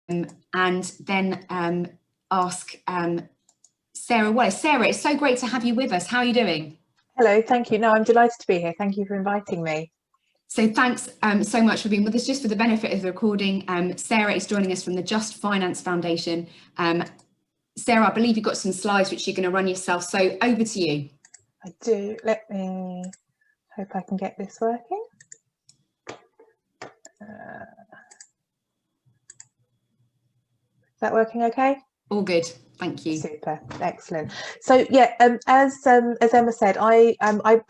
and then ask Sarah Wallace. Sarah, it's so great to have you with us. How are you doing? Hello, thank you. No, I'm delighted to be here. Thank you for inviting me. So thanks so much for being with us. Just for the benefit of the recording, Sarah is joining us from the Just Finance Foundation. Sarah, I believe you've got some slides which you're going to run yourself, so over to you. I do. Let me hope I can get this working. Is that working okay? All good. Thank you. Super, excellent. So yeah, as Emma said, I've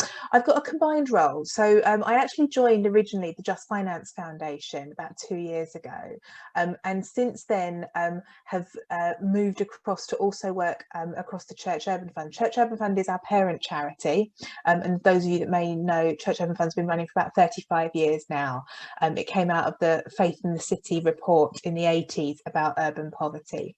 got a combined role. So I actually joined originally the Just Finance Foundation about 2 years ago, and since then have moved across to also work across the Church Urban Fund. Church Urban Fund is our parent charity, and those of you that may know, Church Urban Fund's been running for about 35 years now. It came out of the Faith in the City report in the 80s about urban poverty.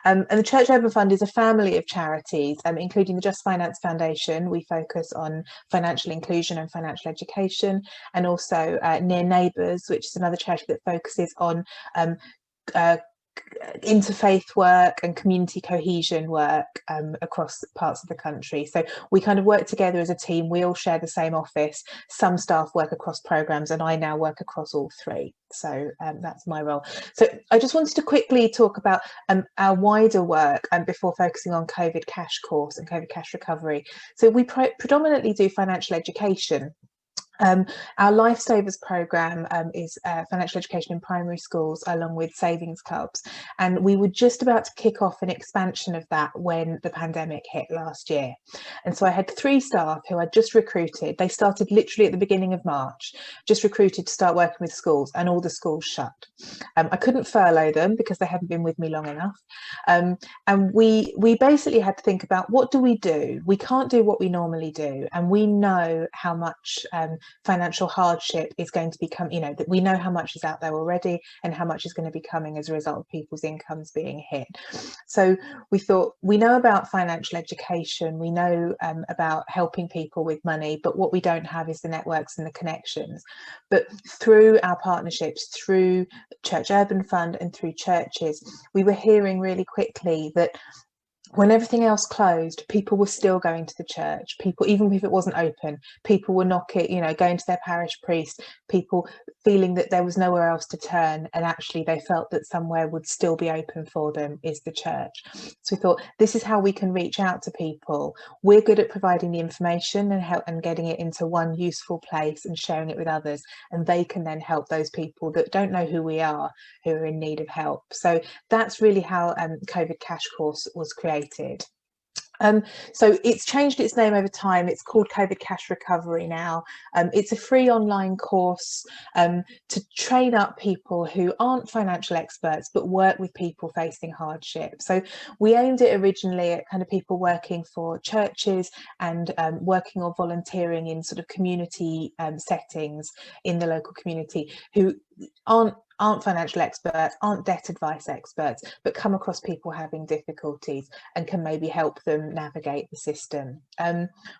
And the Church Urban Fund is a family of charities, including the Just Finance Foundation. We focus on financial inclusion and financial education, and also Near Neighbours, which is another charity that focuses on interfaith work and community cohesion work across parts of the country. So we kind of work together as a team. We all share the same office. Some staff work across programs, and I now work across all three. So that's my role. So I just wanted to quickly talk about our wider work before focusing on COVID cash course and COVID cash recovery. So we predominantly do financial education. Our Lifesavers programme is financial education in primary schools along with savings clubs, and we were just about to kick off an expansion of that when the pandemic hit last year. And so I had 3 staff who I'd just recruited. They started literally at the beginning of March, just recruited to start working with schools, and all the schools shut. I couldn't furlough them because they hadn't been with me long enough, and we basically had to think about, what do? We can't do what we normally do, and we know how much financial hardship is going to become, that we know how much is out there already and how much is going to be coming as a result of people's incomes being hit. So we thought, we know about financial education, we know about helping people with money, but what we don't have is the networks and the connections. But through our partnerships, through Church Urban Fund and through churches, we were hearing really quickly that when everything else closed, people were still going to the church. People, even if it wasn't open, people were knocking, going to their parish priest, people feeling that there was nowhere else to turn, and actually they felt that somewhere would still be open for them is the church. So we thought, this is how we can reach out to people. We're good at providing the information and help and getting it into one useful place and sharing it with others, and they can then help those people that don't know who we are, who are in need of help. So that's really how COVID Cash Course was created. So it's changed its name over time. It's called COVID Cash Recovery now. It's a free online course to train up people who aren't financial experts but work with people facing hardship. So we aimed it originally at kind of people working for churches and working or volunteering in sort of community settings in the local community, who aren't financial experts, aren't debt advice experts, but come across people having difficulties and can maybe help them navigate the system.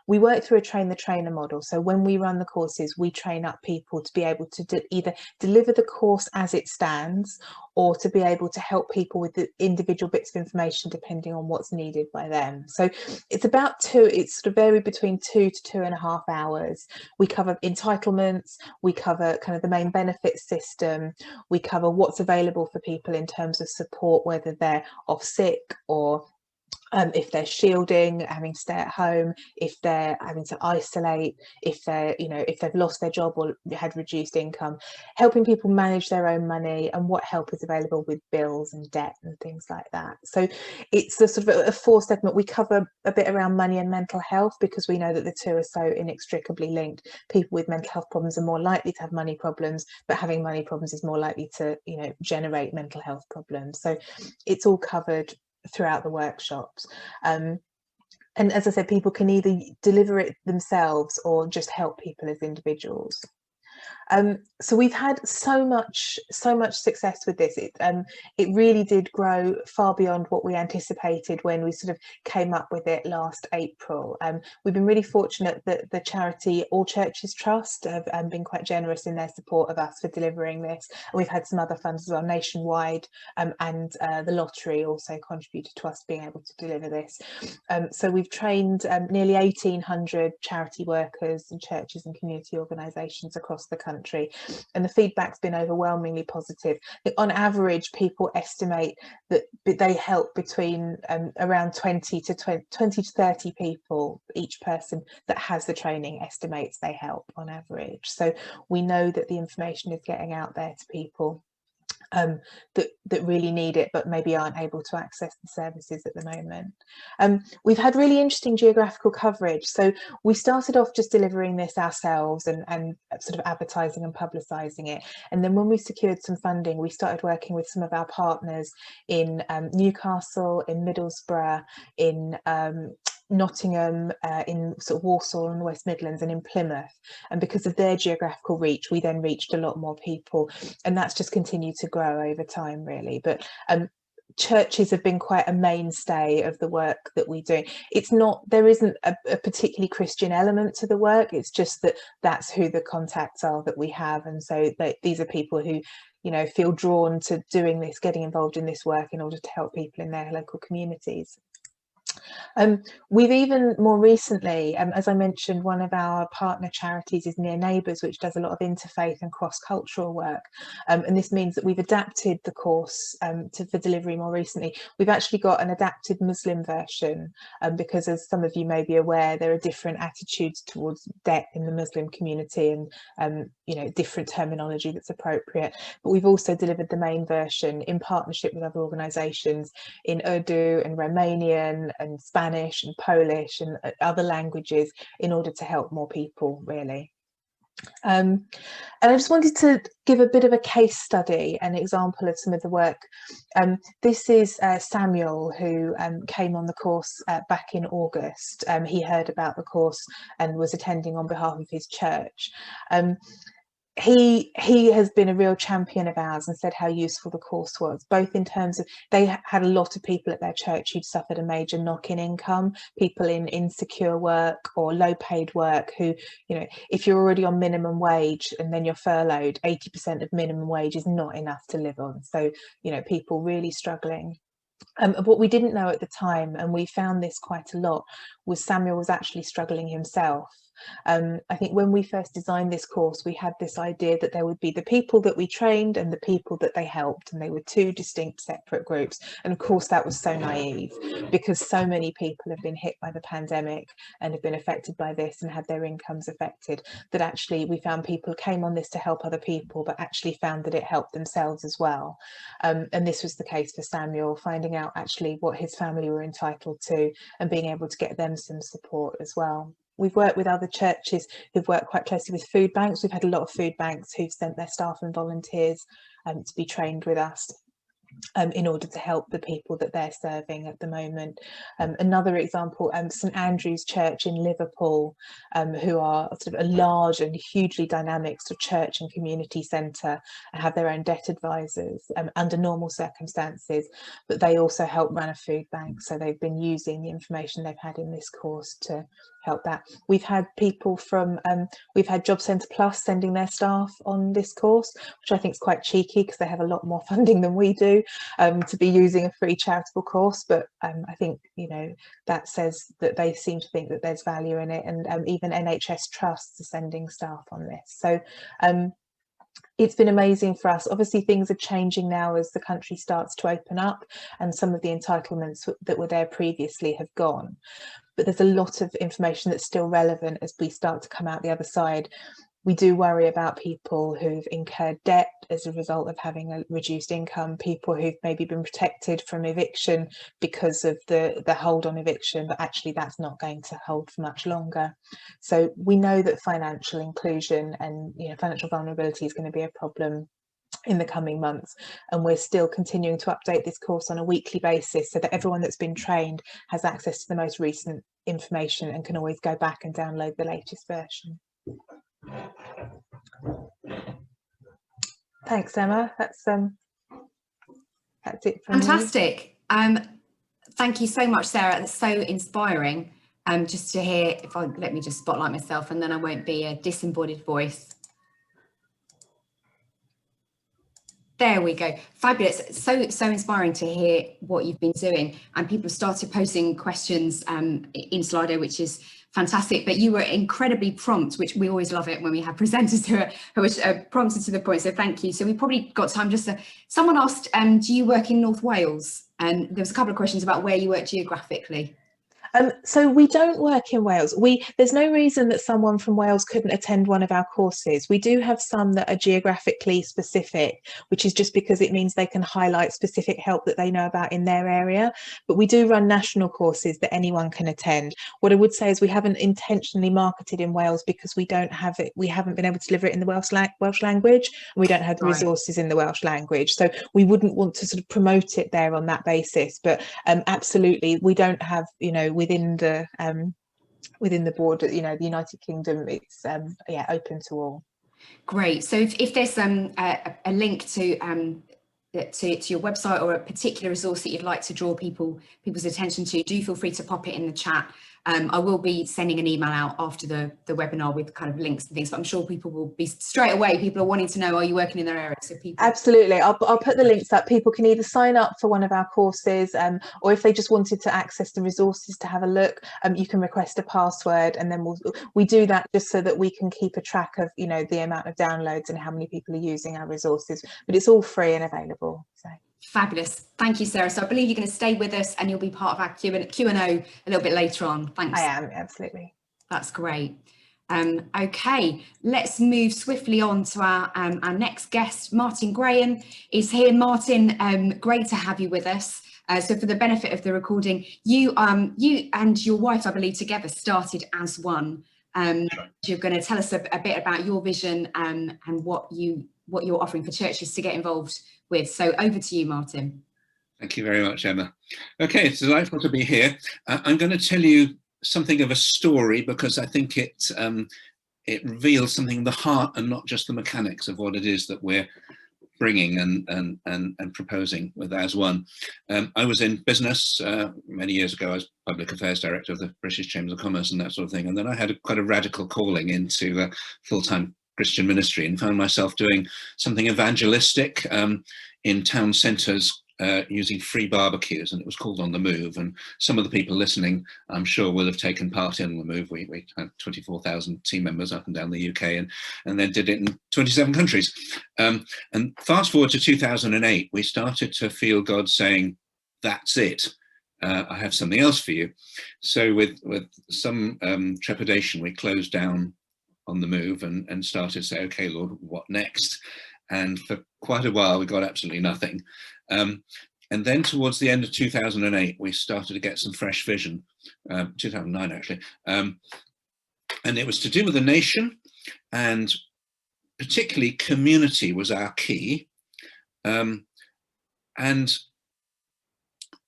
We work through a train the trainer model. So when we run the courses, we train up people to be able to either deliver the course as it stands, or to be able to help people with the individual bits of information depending on what's needed by them. So it's it's sort of varied between 2 to 2.5 hours. We cover entitlements, we cover kind of the main benefits system, we cover what's available for people in terms of support, whether they're off sick or if they're shielding, having to stay at home, if they're having to isolate, if they've lost their job or had reduced income, helping people manage their own money and what help is available with bills and debt and things like that. So it's a sort of a 4-step. We cover a bit around money and mental health, because we know that the two are so inextricably linked. People with mental health problems are more likely to have money problems, but having money problems is more likely to generate mental health problems. So it's all covered throughout the workshops, and as I said, people can either deliver it themselves or just help people as individuals. So we've had so much success with this. It really did grow far beyond what we anticipated when we sort of came up with it last April. We've been really fortunate that the charity All Churches Trust have been quite generous in their support of us for delivering this. And we've had some other funds as well, nationwide, and the lottery also contributed to us being able to deliver this. So we've trained nearly 1,800 charity workers and churches and community organisations across the country, and the feedback's been overwhelmingly positive. On average, people estimate that they help between around 20 to 30 people. Each person that has the training estimates they help on average. So we know that the information is getting out there to people that really need it but maybe aren't able to access the services at the moment. We've had really interesting geographical coverage. So we started off just delivering this ourselves and sort of advertising and publicising it. And then when we secured some funding, we started working with some of our partners in Newcastle, in Middlesbrough, in Nottingham, in sort of Walsall and the West Midlands, and in Plymouth. And because of their geographical reach, we then reached a lot more people, and that's just continued to grow over time, really. But churches have been quite a mainstay of the work that we do. It's not, there isn't a particularly Christian element to the work, it's just that that's who the contacts are that we have. And so these are people who, you know, feel drawn to doing this, getting involved in this work in order to help people in their local communities. We've even more recently, as I mentioned, one of our partner charities is Near Neighbours, which does a lot of interfaith and cross-cultural work. And this means that we've adapted the course for delivery more recently. We've actually got an adapted Muslim version because, as some of you may be aware, there are different attitudes towards debt in the Muslim community and, you know, different terminology that's appropriate. But we've also delivered the main version in partnership with other organisations in Urdu and Romanian and Spanish and Polish and other languages in order to help more people, really. And I just wanted to give a bit of a case study, an example of some of the work. This is Samuel, who came on the course back in August. He heard about the course and was attending on behalf of his church. He has been a real champion of ours and said how useful the course was, both in terms of they had a lot of people at their church who'd suffered a major knock in income, people in insecure work or low paid work who, you know, if you're already on minimum wage and then you're furloughed, 80% of minimum wage is not enough to live on. So, you know, people really struggling. What we didn't know at the time, and we found this quite a lot, was Samuel was actually struggling himself. I think when we first designed this course, we had this idea that there would be the people that we trained and the people that they helped, and they were two distinct separate groups. And of course that was so naive, because so many people have been hit by the pandemic and have been affected by this and had their incomes affected, that actually we found people came on this to help other people, but actually found that it helped themselves as well. And this was the case for Samuel, finding out actually what his family were entitled to and being able to get them some support as well. We've worked with other churches who've worked quite closely with food banks. We've had a lot of food banks who've sent their staff and volunteers to be trained with us in order to help the people that they're serving at the moment. Another example, St Andrew's Church in Liverpool, who are sort of a large and hugely dynamic sort of church and community centre, and have their own debt advisors under normal circumstances, but they also help run a food bank. So they've been using the information they've had in this course to help that. We've had people from, we've had Job Centre Plus sending their staff on this course, which I think is quite cheeky because they have a lot more funding than we do to be using a free charitable course. But I think, you know, that says that they seem to think that there's value in it. And even NHS trusts are sending staff on this. So it's been amazing for us. Obviously, things are changing now as the country starts to open up and some of the entitlements that were there previously have gone. But there's a lot of information that's still relevant as we start to come out the other side. We do worry about people who've incurred debt as a result of having a reduced income, people who've maybe been protected from eviction because of the hold on eviction, but actually that's not going to hold for much longer. So we know that financial inclusion and, you know, financial vulnerability is going to be a problem in the coming months, and we're still continuing to update this course on a weekly basis so that everyone that's been trained has access to the most recent information and can always go back and download the latest version. Thanks, Emma. That's it from me. Fantastic. Thank you so much, Sarah. That's so inspiring. Just to hear, let me just spotlight myself, and then I won't be a disembodied voice. There we go. Fabulous. So inspiring to hear what you've been doing, and people have started posting questions in Slido, which is fantastic. But you were incredibly prompt, which we always love it when we have presenters who are prompted to the point. So thank you. So we probably got time just to, someone asked, do you work in North Wales? And there was a couple of questions about where you work geographically. So we don't work in Wales. There's no reason that someone from Wales couldn't attend one of our courses. We do have some that are geographically specific, which is just because it means they can highlight specific help that they know about in their area. But we do run national courses that anyone can attend. What I would say is we haven't intentionally marketed in Wales because we don't have it. We haven't been able to deliver it in the Welsh language, and we don't have the resources in the Welsh language. So we wouldn't want to sort of promote it there on that basis. But absolutely, we don't have, within the border, the United Kingdom, it's open to all. Great. So if there's a link to your website or a particular resource that you'd like to draw people's attention to, do feel free to pop it in the chat. I will be sending an email out after the webinar with kind of links and things, but I'm sure people will be straight away. People are wanting to know, are you working in their area? So people... Absolutely. I'll put the links up. People can either sign up for one of our courses, or if they just wanted to access the resources to have a look, you can request a password, and then we do that just so that we can keep a track of, the amount of downloads and how many people are using our resources. But it's all free and available. So. Fabulous. Thank you, Sarah. So I believe you're going to stay with us and you'll be part of our Q&A a little bit later on. Thanks. I am, absolutely. That's great. Okay, let's move swiftly on to our next guest. Martin Graham is here. Martin, great to have you with us. So for the benefit of the recording, you and your wife, I believe, together started as one. You're going to tell us a bit about your vision and what you're offering for churches to get involved with. So over to you, Martin. Thank you very much, Emma. Okay, it's delightful to be here. I'm going to tell you something of a story because I think it reveals something of the heart and not just the mechanics of what it is that we're bringing and proposing with As One. I was in business many years ago. I was Public Affairs Director of the British Chambers of Commerce and that sort of thing. And then I had quite a radical calling into full-time Christian ministry and found myself doing something evangelistic in town centres using free barbecues, and it was called On the Move. And some of the people listening, I'm sure, will have taken part in The Move. We had 24,000 team members up and down the UK, and then did it in 27 countries. And fast forward to 2008, we started to feel God saying, that's it. I have something else for you. So with some trepidation, we closed down On the Move and started to say, okay, Lord, what next? And for quite a while, we got absolutely nothing. And then towards the end of 2008, we started to get some fresh vision, 2009 actually. And it was to do with the nation, and particularly community was our key. And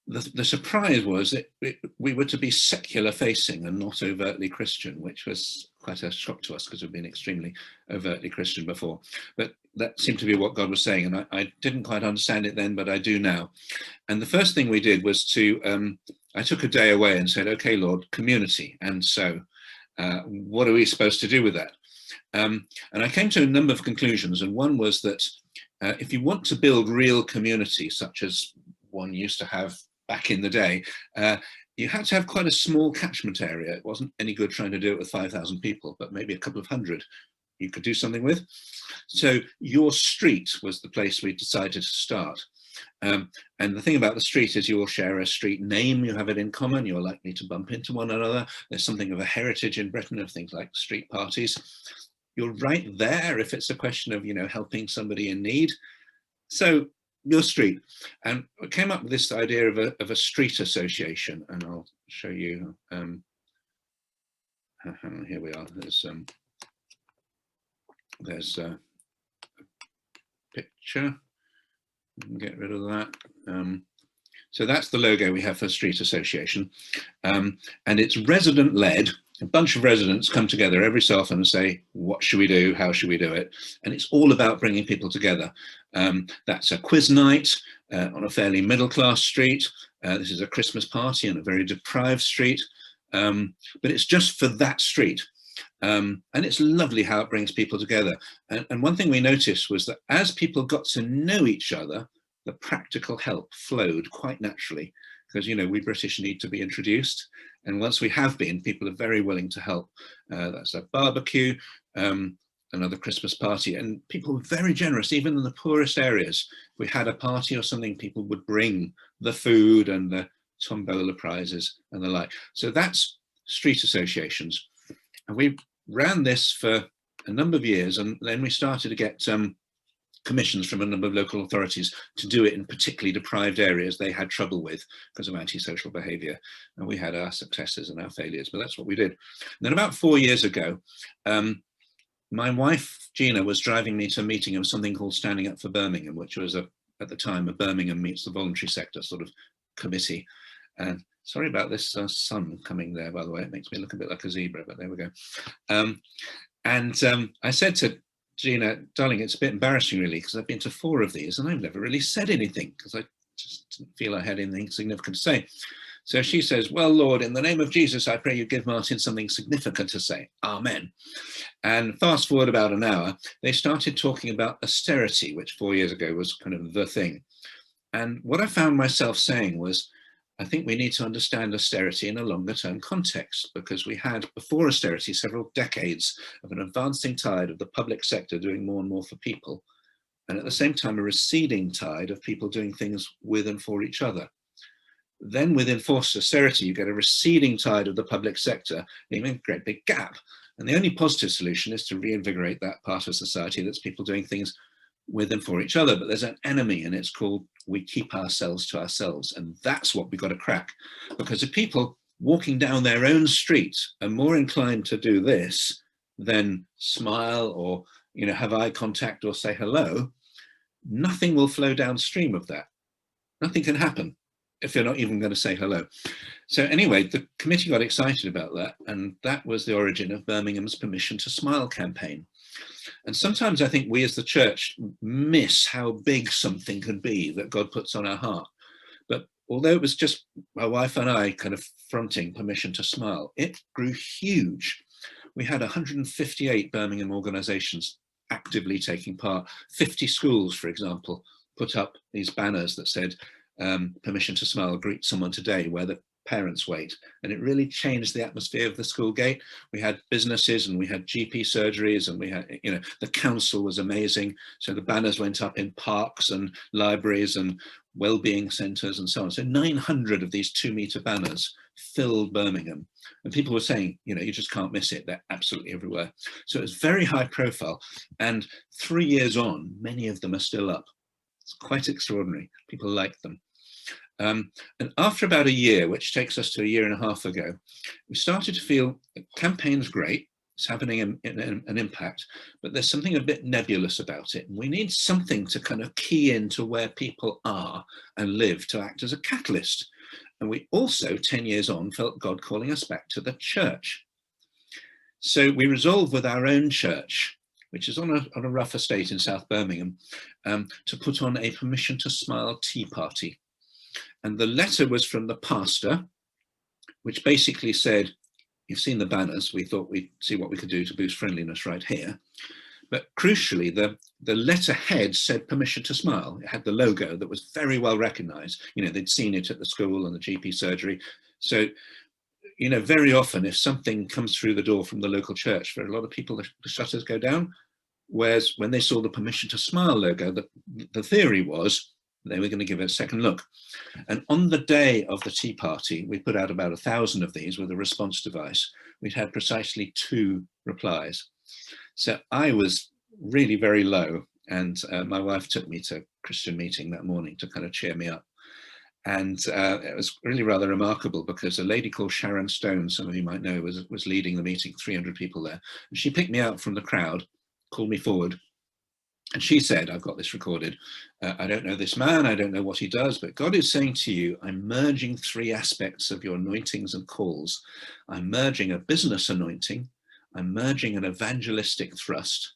the surprise was that we were to be secular facing and not overtly Christian, which was quite a shock to us because we've been extremely overtly Christian before. But that seemed to be what God was saying, and I didn't quite understand it then, but I do now. And the first thing we did was I took a day away and said, okay, Lord, community. And so what are we supposed to do with that? And I came to a number of conclusions, and one was that if you want to build real community, such as one used to have back in the day, you had to have quite a small catchment area. It wasn't any good trying to do it with 5,000 people, but maybe a couple of hundred you could do something with. So your street was the place we decided to start. And the thing about the street is you all share a street name, you have it in common, you're likely to bump into one another. There's something of a heritage in Britain of things like street parties. You're right there if it's a question of, helping somebody in need. So your street. And we came up with this idea of a street association, and I'll show you. Here we are. There's a picture. Get rid of that. So that's the logo we have for Street Association, and it's resident led. a bunch of residents come together every so often and say, what should we do? How should we do it? And it's all about bringing people together. That's a quiz night on a fairly middle-class street. This is a Christmas party on a very deprived street. But it's just for that street. And it's lovely how it brings people together. And one thing we noticed was that as people got to know each other, the practical help flowed quite naturally, because, you know, we British need to be introduced. And once we have been, people are very willing to help. That's a barbecue, another Christmas party, and people were very generous, even in the poorest areas. If we had a party or something, people would bring the food and the tombola prizes and the like. So that's street associations. And we ran this for a number of years, and then we started to get commissions from a number of local authorities to do it in particularly deprived areas they had trouble with because of antisocial behaviour. And we had our successes and our failures, but that's what we did. And then about 4 years ago, my wife, Gina, was driving me to a meeting of something called Standing Up for Birmingham, which was, at the time, a Birmingham Meets the Voluntary Sector sort of committee. And sorry about this sun coming there, by the way. It makes me look a bit like a zebra, but there we go. I said to Gina, darling, it's a bit embarrassing really, because I've been to 4 of these and I've never really said anything because I just didn't feel I had anything significant to say. So she says, well, Lord, in the name of Jesus, I pray you give Martin something significant to say. Amen. And fast forward about an hour, they started talking about austerity, which 4 years ago was kind of the thing. And what I found myself saying was, I think we need to understand austerity in a longer term context, because we had before austerity several decades of an advancing tide of the public sector doing more and more for people, and at the same time a receding tide of people doing things with and for each other. Then with enforced austerity, you get a receding tide of the public sector, leaving a great big gap. And the only positive solution is to reinvigorate that part of society that's people doing things with and for each other. But there's an enemy, and it's called we keep ourselves to ourselves. And that's what we've got to crack. Because if people walking down their own street are more inclined to do this than smile or, you know, have eye contact or say hello, nothing will flow downstream of that. Nothing can happen if you're not even going to say hello. So anyway, the committee got excited about that, and that was the origin of Birmingham's Permission to Smile campaign. And sometimes I think we as the church miss how big something could be that God puts on our heart. But although it was just my wife and I kind of fronting Permission to Smile, it grew huge. We had 158 Birmingham organisations actively taking part. 50 schools, for example, put up these banners that said, Permission to Smile, greet someone today, where the parents wait. And it really changed the atmosphere of the school gate. We had businesses and we had GP surgeries, and we had, you know, the council was amazing. So the banners went up in parks and libraries and well-being centres and so on. So 900 of these 2-metre banners filled Birmingham. And people were saying, you know, you just can't miss it. They're absolutely everywhere. So it was very high profile. And 3 years on, many of them are still up. It's quite extraordinary. People like them. And after about a year, which takes us to a year and a half ago, we started to feel the campaign's great, it's happening in an impact, but there's something a bit nebulous about it. And we need something to kind of key into where people are and live to act as a catalyst. And we also, 10 years on, felt God calling us back to the church. So we resolved with our own church, which is on a rough estate in South Birmingham, to put on a Permission to Smile tea party. And the letter was from the pastor, which basically said, you've seen the banners, we thought we'd see what we could do to boost friendliness right here. But crucially, the letterhead said Permission to Smile. It had the logo that was very well recognised. You know, they'd seen it at the school and the GP surgery. So, you know, very often if something comes through the door from the local church, for a lot of people, the shutters go down. Whereas when they saw the Permission to Smile logo, the theory was they were going to give it a second look. And on the day of the tea party, we put out about 1,000 of these with a response device. We'd had precisely 2 replies. So I was really very low, and my wife took me to a Christian meeting that morning to kind of cheer me up. And it was really rather remarkable, because a lady called Sharon Stone, some of you might know, was leading the meeting, 300 people there. And she picked me out from the crowd, called me forward, And she said, I've got this recorded, I don't know this man, I don't know what he does, but God is saying to you, I'm merging 3 aspects of your anointings and calls. I'm merging a business anointing, I'm merging an evangelistic thrust,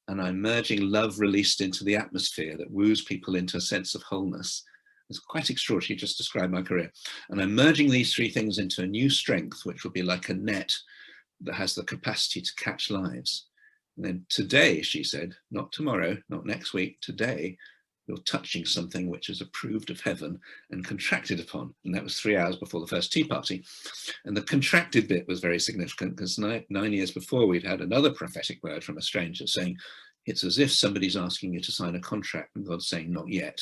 and I'm merging love released into the atmosphere that woos people into a sense of wholeness. It's quite extraordinary. She just described my career. And I'm merging these 3 things into a new strength, which will be like a net that has the capacity to catch lives. And then today, she said, not tomorrow, not next week, today, you're touching something which is approved of heaven and contracted upon. And that was 3 hours before the first tea party. And the contracted bit was very significant because 9 years before, we'd had another prophetic word from a stranger saying, it's as if somebody's asking you to sign a contract and God's saying, not yet,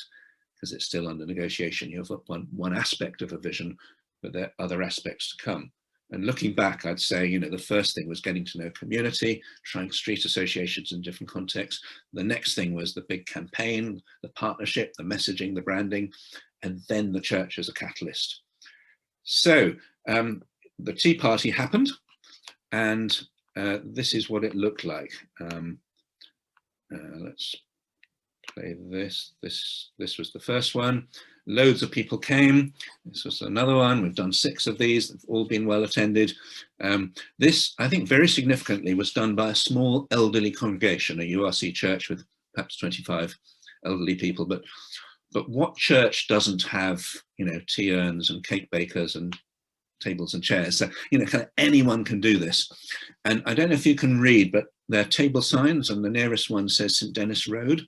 because it's still under negotiation. You have one aspect of a vision, but there are other aspects to come. And looking back, I'd say, the first thing was getting to know community, trying street associations in different contexts. The next thing was the big campaign, the partnership, the messaging, the branding, and then the church as a catalyst. So the tea party happened, and this is what it looked like. Let's play this. This was the first one. Loads of people came. This was another one. We've done 6 of these. They've all been well attended. This, I think, very significantly was done by a small elderly congregation, a URC church with perhaps 25 elderly people. But what church doesn't have, tea urns and cake bakers and tables and chairs? So, kind of anyone can do this. And I don't know if you can read, but there are table signs, and the nearest one says St. Denis Road.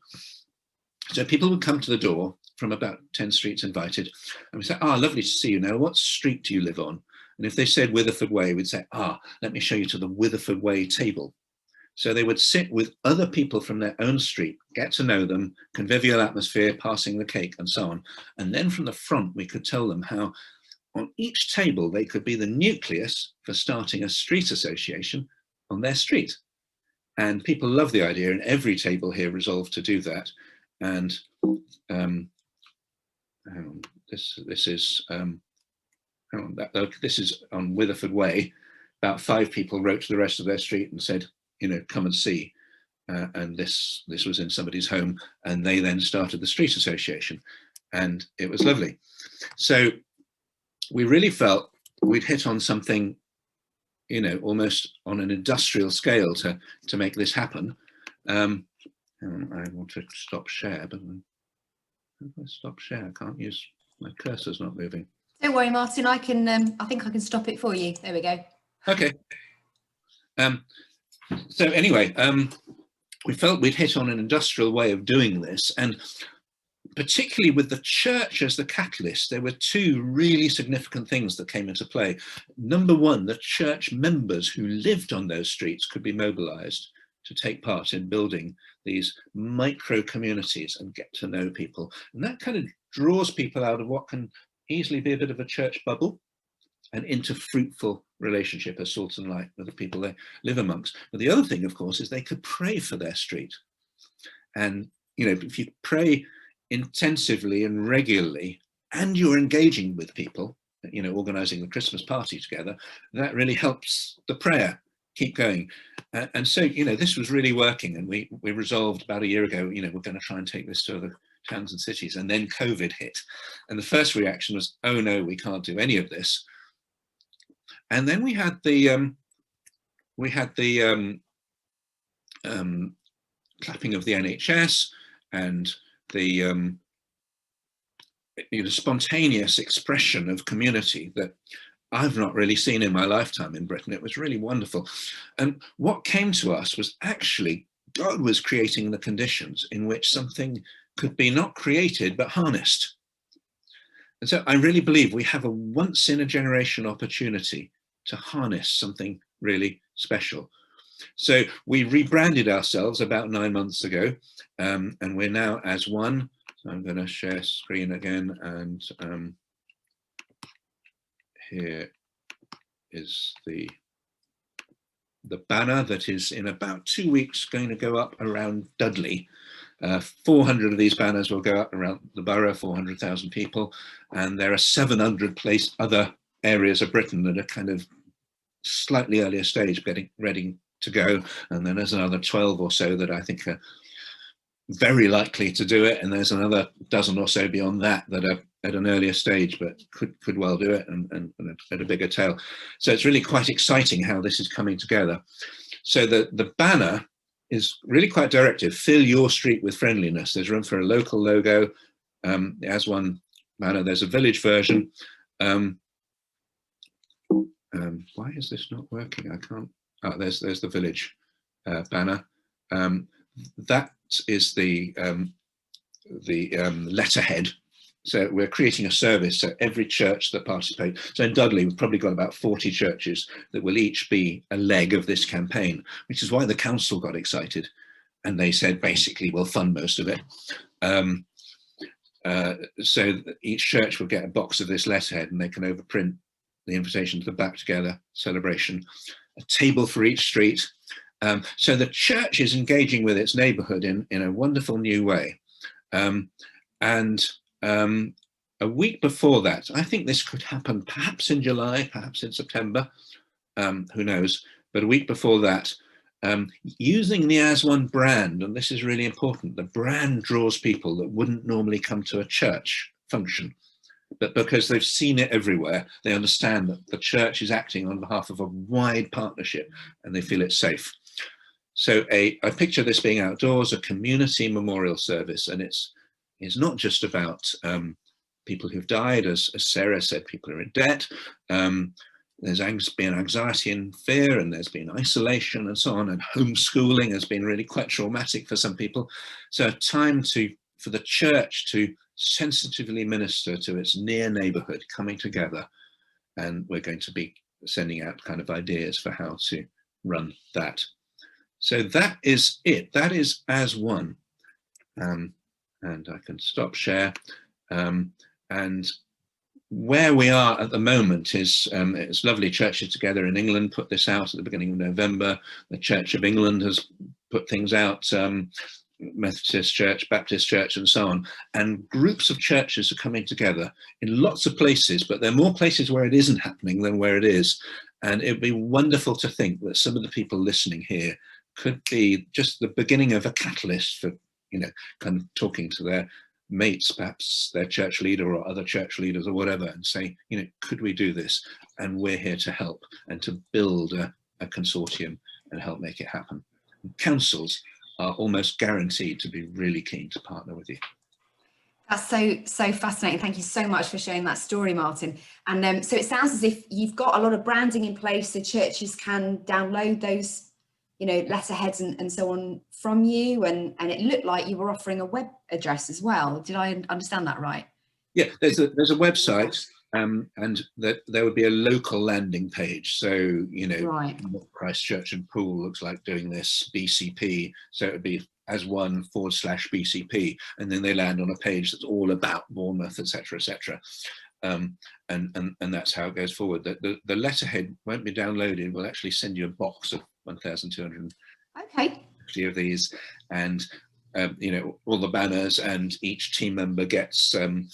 So people would come to the door from about 10 streets invited, and we say, lovely to see you. Now, what street do you live on? And if they said Witherford Way, we'd say, let me show you to the Witherford Way table. So they would sit with other people from their own street, get to know them, convivial atmosphere, passing the cake and so on. And then from the front, we could tell them how on each table, they could be the nucleus for starting a street association on their street. And people love the idea, and every table here resolved to do that. And this is on Witherford Way. About 5 people wrote to the rest of their street and said, come and see. And this was in somebody's home, and they then started the street association, and it was lovely. So we really felt we'd hit on something, almost on an industrial scale to make this happen. I want to stop share, but if I stop share, I can't use, my cursor's not moving. Don't worry, Martin, I think I can stop it for you. There we go. Okay. So anyway, we felt we'd hit on an industrial way of doing this, and particularly with the church as the catalyst, there were 2 really significant things that came into play. Number one, the church members who lived on those streets could be mobilized to take part in building these micro communities and get to know people. And that kind of draws people out of what can easily be a bit of a church bubble and into fruitful relationship as salt and light with the people they live amongst. But the other thing, of course, is they could pray for their street. And, if you pray intensively and regularly, and you're engaging with people, organizing the Christmas party together, that really helps the prayer keep going. And so, this was really working, and we resolved about a year ago, we're going to try and take this to other towns and cities. And then COVID hit, and the first reaction was, oh no, we can't do any of this. And then we had the clapping of the NHS and the spontaneous expression of community that I've not really seen in my lifetime in Britain. It was really wonderful. And what came to us was actually God was creating the conditions in which something could be not created, but harnessed. And so I really believe we have a once in a generation opportunity to harness something really special. So we rebranded ourselves about 9 months ago, and we're now as one. So I'm going to share screen again, and here is the banner that is in about 2 weeks going to go up around Dudley. 400 of these banners will go up around the borough, 400,000 people, and there are 700 other areas of Britain that are kind of slightly earlier stage getting ready to go, and then there's another 12 or so that I think are very likely to do it, and there's another dozen or so beyond that that are at an earlier stage, but could well do it and at a bigger tail. So it's really quite exciting how this is coming together. So the banner is really quite directive. Fill your street with friendliness. There's room for a local logo. As one banner, there's a village version. Why is this not working? I can't. Oh, there's the village banner. That is the letterhead. So we're creating a service so every church that participates. So in Dudley, we've probably got about 40 churches that will each be a leg of this campaign, which is why the council got excited. And they said, basically, we'll fund most of it. So each church will get a box of this letterhead, and they can overprint the invitation to the Back Together celebration, a table for each street. So the church is engaging with its neighbourhood in a wonderful new way. A week before that, I think this could happen perhaps in July, perhaps in September, who knows, but a week before that, using the As One brand, and this is really important, the brand draws people that wouldn't normally come to a church function, but because they've seen it everywhere, they understand that the church is acting on behalf of a wide partnership and they feel it's safe. So I picture this being outdoors, a community memorial service, and it's not just about people who've died, as Sarah said, people are in debt. There's been anxiety and fear, and there's been isolation and so on, and homeschooling has been really quite traumatic for some people. So a time for the church to sensitively minister to its near neighborhood coming together, and we're going to be sending out kind of ideas for how to run that. So that is it. That is As One. And I can stop share. And where we are at the moment is, it's lovely. Churches Together in England put this out at the beginning of November. The Church of England has put things out, Methodist Church, Baptist Church, and so on. And groups of churches are coming together in lots of places, but there are more places where it isn't happening than where it is. And it'd be wonderful to think that some of the people listening here could be just the beginning of a catalyst for, kind of talking to their mates, perhaps their church leader or other church leaders or whatever, and say, could we do this? And we're here to help and to build a consortium and help make it happen. And councils are almost guaranteed to be really keen to partner with you. That's so fascinating. Thank you so much for sharing that story, Martin. And so it sounds as if you've got a lot of branding in place so churches can download those letterheads and so on from you, and it looked like you were offering a web address as well. Did I understand that right? Yeah, there's a website, and that there would be a local landing page. So right. Christchurch and Poole looks like doing this BCP. So it would be as1/BCP, and then they land on a page that's all about Bournemouth, etc., etc. And that's how it goes forward. The letterhead won't be downloaded. We'll actually send you a box of 1,250 of these, and all the banners, and each team member gets one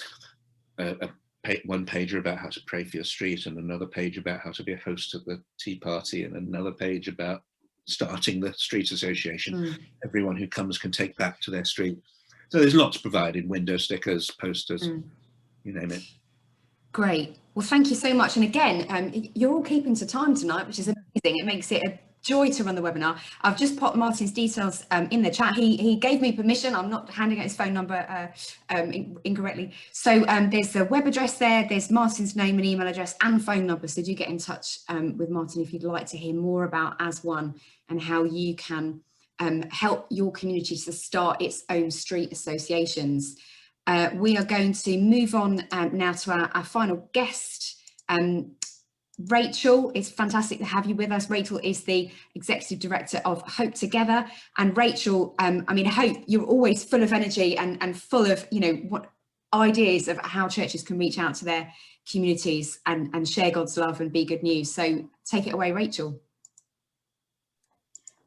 pager about how to pray for your street, and another page about how to be a host at the tea party, and another page about starting the street association. Everyone who comes can take that to their street. So there's lots provided: window stickers, posters, you name it. Great. Well, thank you so much. And again, you're all keeping to time tonight, which is amazing. It makes it a joy to run the webinar. I've just popped Martin's details in the chat. He gave me permission. I'm not handing out his phone number incorrectly. So there's the web address there. There's Martin's name and email address and phone number. So do get in touch with Martin if you'd like to hear more about As One and how you can help your community to start its own street associations. We are going to move on now to our final guest. Rachel, it's fantastic to have you with us. Rachel is the Executive Director of Hope Together. And Rachel, Hope, you're always full of energy and full of, what ideas of how churches can reach out to their communities and share God's love and be good news. So take it away, Rachel.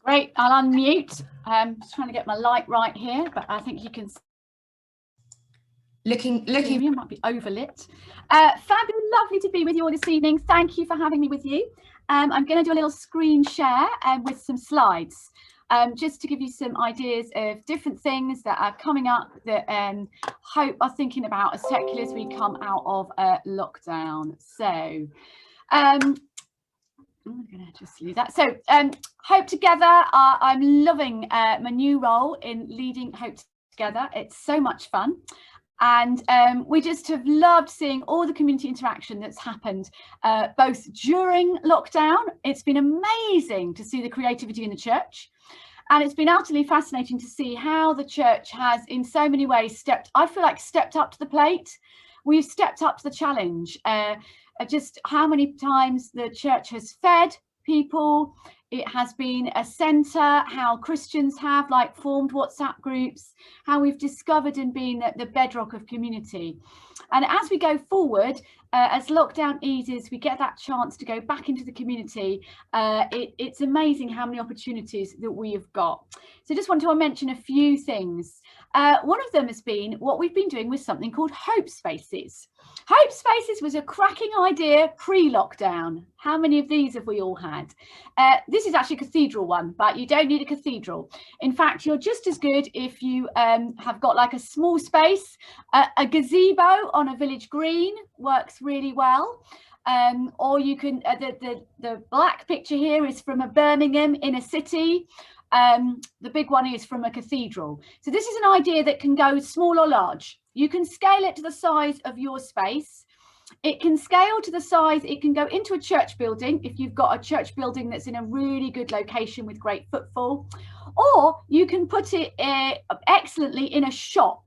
Great, I'll unmute. I'm just trying to get my light right here, but I think you can. Looking might be overlit. Fabulous, lovely to be with you all this evening. Thank you for having me with you. I'm going to do a little screen share with some slides. just to give you some ideas of different things that are coming up that Hope are thinking about as secular as we come out of lockdown. So I'm going to just leave that. So Hope Together, I'm loving my new role in leading Hope Together. It's so much fun. And we just have loved seeing all the community interaction that's happened both during lockdown. It's been amazing to see the creativity in the church. And it's been utterly fascinating to see how the church has in so many ways stepped up to the plate. We've stepped up to the challenge. Just how many times the church has fed people. It has been a centre, how Christians have formed WhatsApp groups, how we've discovered and been the bedrock of community. And as we go forward, as lockdown eases, we get that chance to go back into the community. It's amazing how many opportunities that we have got. So just want to mention a few things. One of them has been what we've been doing with something called Hope Spaces. Hope Spaces was a cracking idea pre-lockdown. How many of these have we all had? This is actually a cathedral one, but you don't need a cathedral. In fact, you're just as good if you have got a small space. A gazebo on a village green works really well. Or you can, the black picture here is from a Birmingham inner city. The big one is from a cathedral. So this is an idea that can go small or large. You can scale it to the size of your space. It can scale to the size, it can go into a church building if you've got a church building that's in a really good location with great footfall, or you can put it excellently in a shop.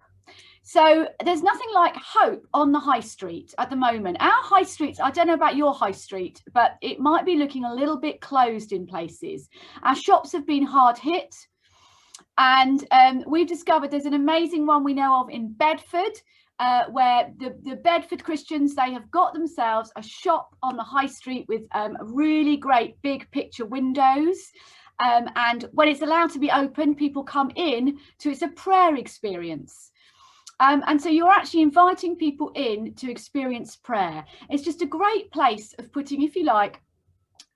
So there's nothing like Hope on the high street at the moment. Our high streets, I don't know about your high street, but it might be looking a little bit closed in places. Our shops have been hard hit. And we've discovered there's an amazing one we know of in Bedford, where the Bedford Christians, they have got themselves a shop on the high street with really great big picture windows. And when it's allowed to be open, people come in to, it's a prayer experience. And so you're actually inviting people in to experience prayer. It's just a great place of putting, if you like,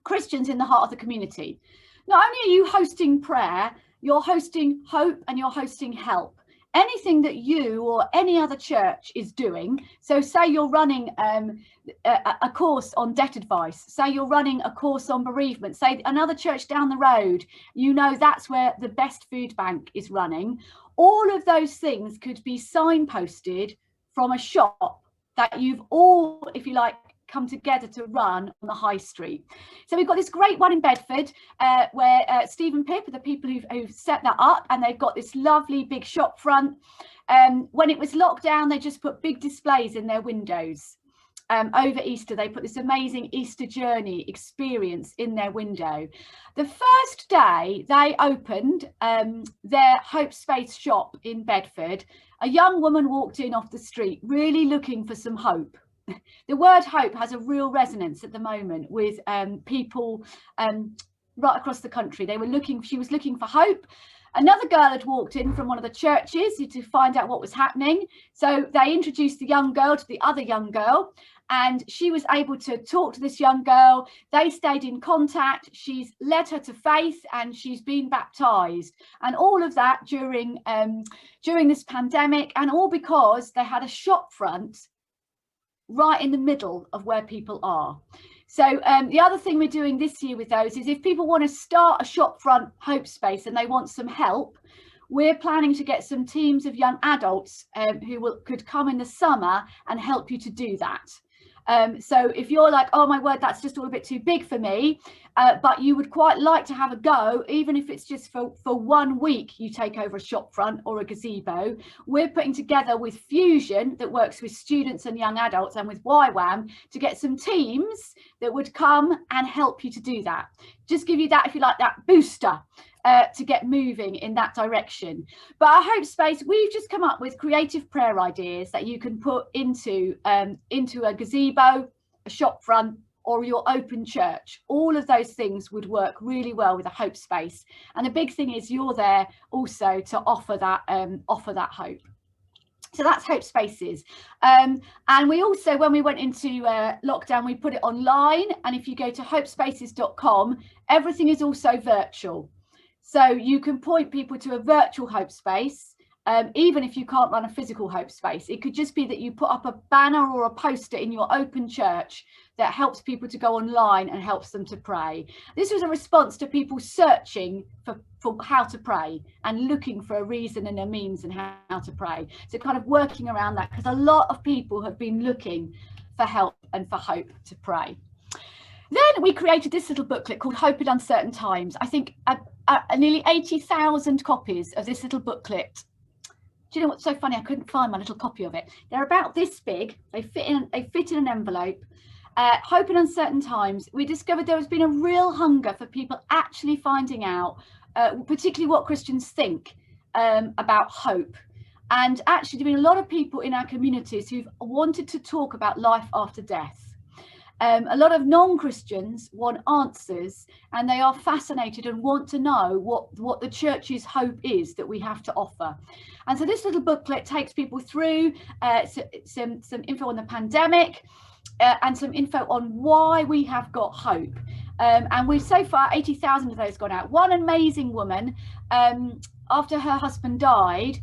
Christians in the heart of the community. Not only are you hosting prayer, you're hosting hope and you're hosting help. Anything that you or any other church is doing, so say you're running a course on debt advice, say you're running a course on bereavement, say another church down the road, you know that's where the best food bank is running. All of those things could be signposted from a shop that you've all, if you like, come together to run on the high street. So we've got this great one in Bedford where Steve and Pip are the people who've set that up, and they've got this lovely big shop front. When it was locked down, they just put big displays in their windows. Over Easter, they put this amazing Easter journey experience in their window. The first day they opened their Hope Space shop in Bedford, a young woman walked in off the street really looking for some hope. The word hope has a real resonance at the moment with people right across the country. She was looking for hope. Another girl had walked in from one of the churches to find out what was happening. So they introduced the young girl to the other young girl, and she was able to talk to this young girl. They stayed in contact. She's led her to faith and she's been baptized, and all of that during this pandemic, and all because they had a shop front right in the middle of where people are. So the other thing we're doing this year with those is if people want to start a shop front Hope Space and they want some help, we're planning to get some teams of young adults who could come in the summer and help you to do that. So if you're like, oh my word, that's just all a bit too big for me, but you would quite like to have a go, even if it's just for 1 week, you take over a shop front or a gazebo. We're putting together with Fusion, that works with students and young adults, and with YWAM, to get some teams that would come and help you to do that. Just give you that, if you like, that booster to get moving in that direction. But our Hope Space, we've just come up with creative prayer ideas that you can put into a gazebo, a shop front, or your open church. All of those things would work really well with a Hope Space. And the big thing is you're there also to offer that hope. So that's Hope Spaces. And we also, when we went into lockdown, we put it online. And if you go to hopespaces.com, everything is also virtual. So you can point people to a virtual hope space, even if you can't run a physical hope space. It could just be that you put up a banner or a poster in your open church that helps people to go online and helps them to pray. This was a response to people searching for how to pray and looking for a reason and a means and how to pray. So kind of working around that, because a lot of people have been looking for help and for hope to pray. Then we created this little booklet called Hope in Uncertain Times. I think nearly 80,000 copies of this little booklet. Do you know what's so funny? I couldn't find my little copy of it. They're about this big. They fit in an envelope. Hope in Uncertain Times. We discovered there has been a real hunger for people actually finding out, particularly what Christians think about hope. And actually, there have been a lot of people in our communities who've wanted to talk about life after death. A lot of non-Christians want answers, and they are fascinated and want to know what the church's hope is that we have to offer. And so this little booklet takes people through some info on the pandemic and some info on why we have got hope. And we've so far 80,000 of those gone out. One amazing woman, after her husband died,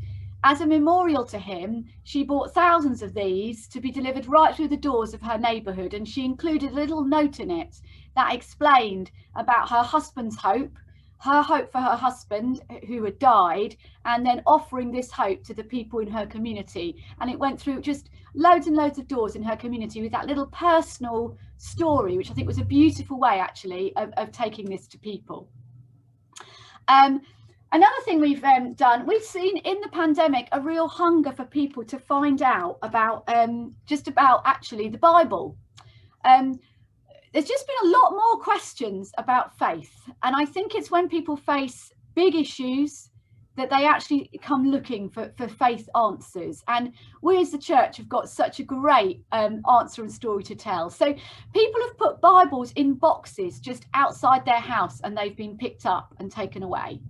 as a memorial to him, she bought thousands of these to be delivered right through the doors of her neighbourhood, and she included a little note in it that explained about her husband's hope, her hope for her husband who had died, and then offering this hope to the people in her community. And it went through just loads and loads of doors in her community with that little personal story, which I think was a beautiful way actually of taking this to people. Another thing we've done, we've seen in the pandemic a real hunger for people to find out about just about actually the Bible. There's just been a lot more questions about faith, and I think it's when people face big issues that they actually come looking for faith answers. And we as the church have got such a great answer and story to tell. So people have put Bibles in boxes just outside their house, and they've been picked up and taken away.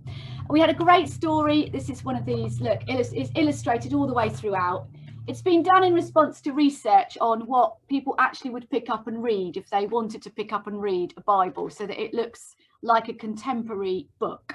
We had a great story. This is one of these, look, it's illustrated all the way throughout. It's been done in response to research on what people actually would pick up and read if they wanted to pick up and read a Bible, so that it looks like a contemporary book.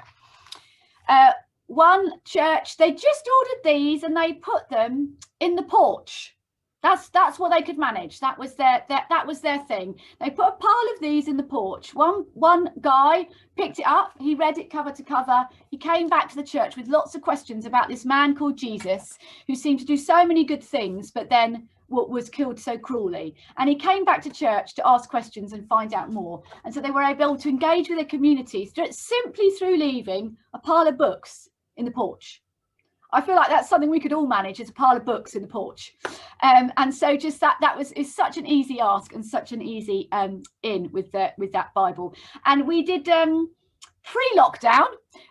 One church, they just ordered these and they put them in the porch. That's what they could manage. That was their thing. They put a pile of these in the porch. One guy picked it up. He read it cover to cover. He came back to the church with lots of questions about this man called Jesus, who seemed to do so many good things, but then was killed so cruelly. And he came back to church to ask questions and find out more. And so they were able to engage with their community simply through leaving a pile of books in the porch. I feel like that's something we could all manage, is a pile of books in the porch. And so just is such an easy ask and such an easy in with that Bible. And we did pre-lockdown,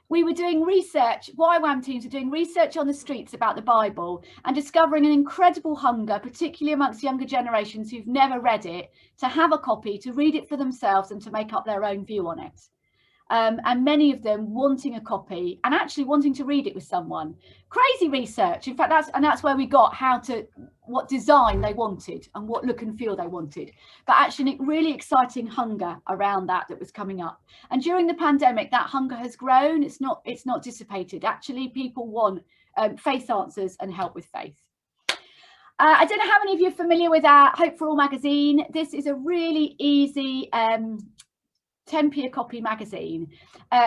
we were doing research, YWAM teams were doing research on the streets about the Bible and discovering an incredible hunger, particularly amongst younger generations who've never read it, to have a copy, to read it for themselves and to make up their own view on it. And many of them wanting a copy and actually wanting to read it with someone. Crazy research. In fact, that's where we got what design they wanted and what look and feel they wanted. But actually a really exciting hunger around that was coming up. And during the pandemic, that hunger has grown. It's not dissipated. Actually, people want faith answers and help with faith. I don't know how many of you are familiar with our Hope for All magazine. This is a really easy 10p a copy magazine.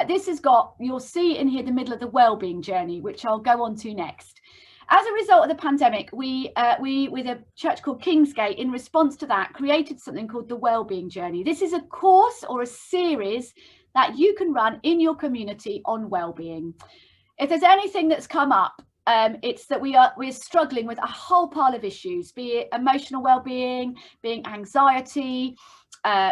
This has got, you'll see in here the middle of the wellbeing journey, which I'll go on to next. As a result of the pandemic, we with a church called Kingsgate, in response to that, created something called the Wellbeing Journey. This is a course or a series that you can run in your community on wellbeing. If there's anything that's come up, it's that we're struggling with a whole pile of issues, be it emotional well-being, being anxiety,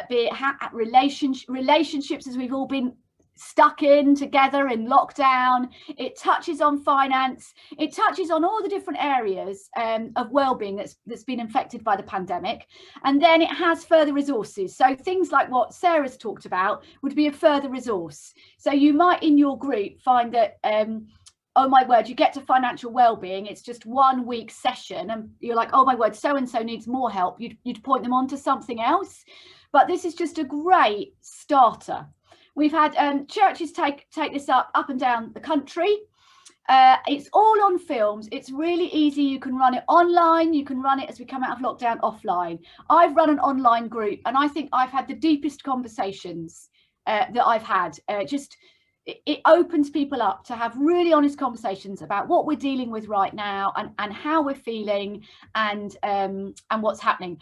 be it relationships, as we've all been stuck in together in lockdown. It touches on finance. It touches on all the different areas of well-being that's been infected by the pandemic. And then it has further resources. So things like what Sarah's talked about would be a further resource. So you might in your group find that oh my word, you get to financial well-being, it's just 1 week session and you're like, oh my word, so and so needs more help. You'd point them on to something else. But this is just a great starter. We've had churches take this up and down the country. It's all on films. It's really easy. You can run it online. You can run it as we come out of lockdown offline. I've run an online group, and I think I've had the deepest conversations that I've had. It opens people up to have really honest conversations about what we're dealing with right now, and how we're feeling, and what's happening.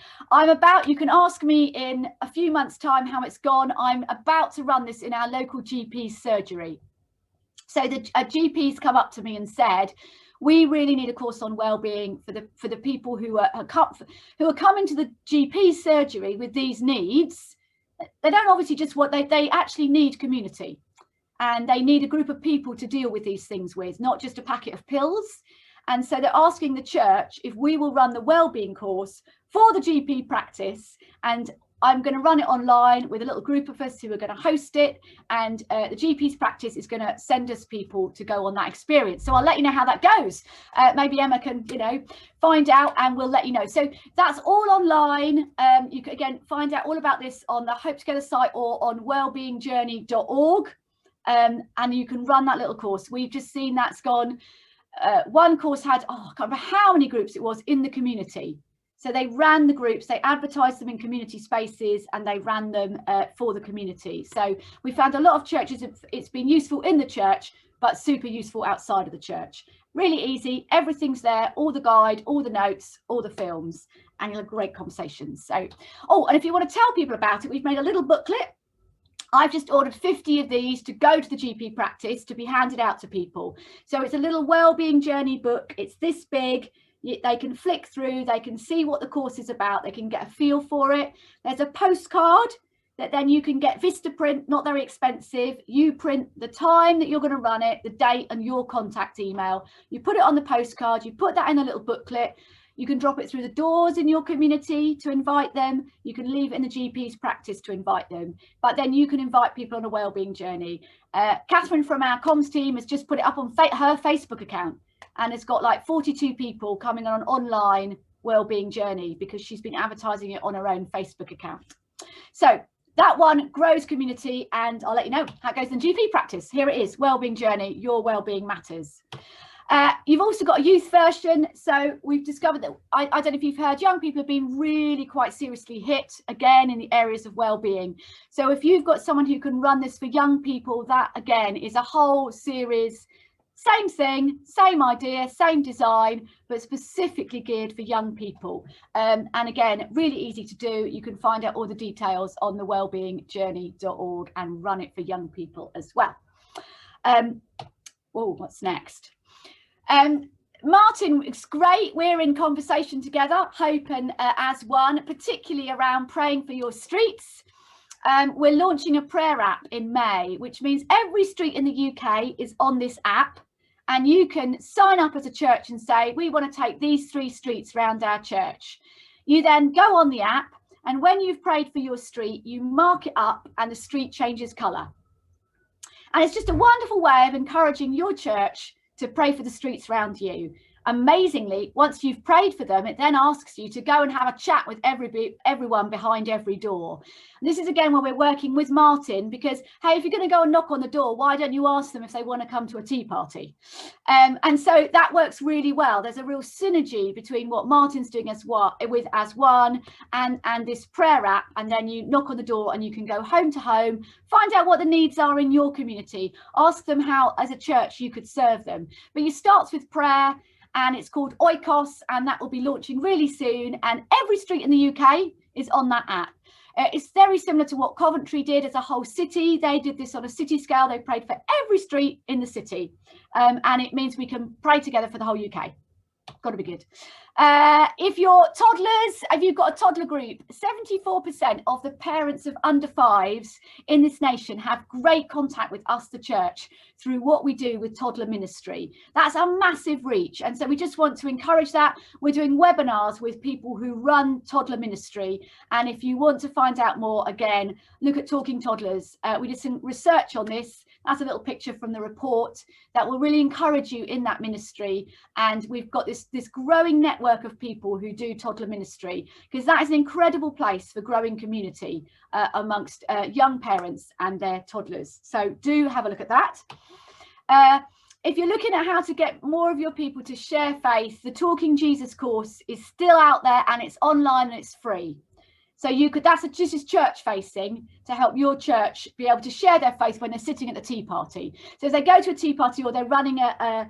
You can ask me in a few months' time how it's gone. I'm about to run this in our local GP surgery. So the GP's come up to me and said, we really need a course on wellbeing for the people who are coming to the GP surgery with these needs. They don't obviously just they actually need community. And they need a group of people to deal with these things with, not just a packet of pills. And so they're asking the church if we will run the wellbeing course for the GP practice. And I'm going to run it online with a little group of us who are going to host it. And the GP's practice is going to send us people to go on that experience. So I'll let you know how that goes. Maybe Emma can, find out, and we'll let you know. So that's all online. You can, again, find out all about this on the Hope Together site or on wellbeingjourney.org. And you can run that little course. We've just seen that's gone. One course had, I can't remember how many groups it was in the community. So they ran the groups, they advertised them in community spaces, and they ran them for the community. So we found a lot of churches, it's been useful in the church, but super useful outside of the church. Really easy, everything's there, all the guide, all the notes, all the films, and you'll have great conversations. So, and if you want to tell people about it, we've made a little booklet. I've just ordered 50 of these to go to the GP practice to be handed out to people. So it's a little wellbeing journey book. It's this big. They can flick through, they can see what the course is about, they can get a feel for it. There's a postcard that then you can get Vistaprint, not very expensive. You print the time that you're going to run it, the date, and your contact email. You put it on the postcard, you put that in a little booklet. You can drop it through the doors in your community to invite them. You can leave it in the GP's practice to invite them. But then you can invite people on a wellbeing journey. Catherine from our comms team has just put it up on her Facebook account, and it's got like 42 people coming on an online wellbeing journey because she's been advertising it on her own Facebook account. So that one grows community, and I'll let you know how it goes in GP practice. Here it is, Wellbeing Journey, Your Wellbeing Matters. You've also got a youth version. So we've discovered that, I don't know if you've heard, young people have been really quite seriously hit again in the areas of well-being. So if you've got someone who can run this for young people, that again is a whole series, same thing, same idea, same design, but specifically geared for young people. And again, really easy to do. You can find out all the details on the wellbeingjourney.org and run it for young people as well. What's next? Martin, it's great. We're in conversation together, Hope and as one, particularly around praying for your streets. We're launching a prayer app in May, which means every street in the UK is on this app, and you can sign up as a church and say, we want to take these 3 streets around our church. You then go on the app, and when you've prayed for your street, you mark it up and the street changes colour. And it's just a wonderful way of encouraging your church to pray for the streets around you. Amazingly, once you've prayed for them, it then asks you to go and have a chat with everyone behind every door. And this is again where we're working with Martin, because, hey, if you're going to go and knock on the door, why don't you ask them if they want to come to a tea party? And so that works really well. There's a real synergy between what Martin's doing as one and this prayer app, and then you knock on the door and you can go home to home, find out what the needs are in your community, ask them how as a church you could serve them. But you start with prayer, and it's called Oikos, and that will be launching really soon. And every street in the UK is on that app. It's very similar to what Coventry did as a whole city. They did this on a city scale. They prayed for every street in the city. And it means we can pray together for the whole UK. Got to be good. If you're toddlers, if you've got a toddler group, 74% of the parents of under 5s in this nation have great contact with us, the church, through what we do with toddler ministry. That's a massive reach. And so we just want to encourage that. We're doing webinars with people who run toddler ministry. And if you want to find out more, again, look at Talking Toddlers. We did some research on this. That's a little picture from the report that will really encourage you in that ministry. And we've got this growing network of people who do toddler ministry, because that is an incredible place for growing community amongst young parents and their toddlers. So do have a look at that. If you're looking at how to get more of your people to share faith, the Talking Jesus course is still out there, and it's online and it's free. So you could, this is church facing, to help your church be able to share their faith when they're sitting at the tea party. So if they go to a tea party, or they're running a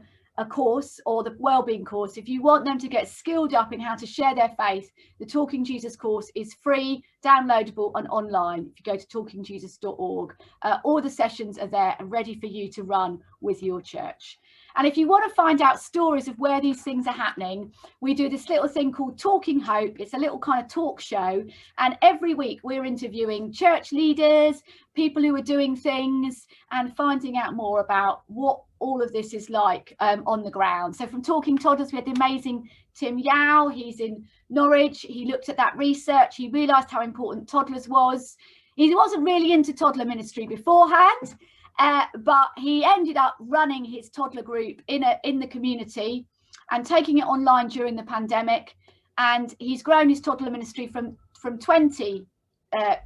course, or the wellbeing course, if you want them to get skilled up in how to share their faith, the Talking Jesus course is free, downloadable and online. If you go to talkingjesus.org, all the sessions are there and ready for you to run with your church. And if you want to find out stories of where these things are happening, we do this little thing called Talking Hope. It's a little kind of talk show. And every week we're interviewing church leaders, people who are doing things, and finding out more about what all of this is like on the ground. So from Talking Toddlers, we had the amazing Tim Yao. He's in Norwich. He looked at that research. He realised how important toddlers was. He wasn't really into toddler ministry beforehand. But he ended up running his toddler group in the community and taking it online during the pandemic. And he's grown his toddler ministry from 20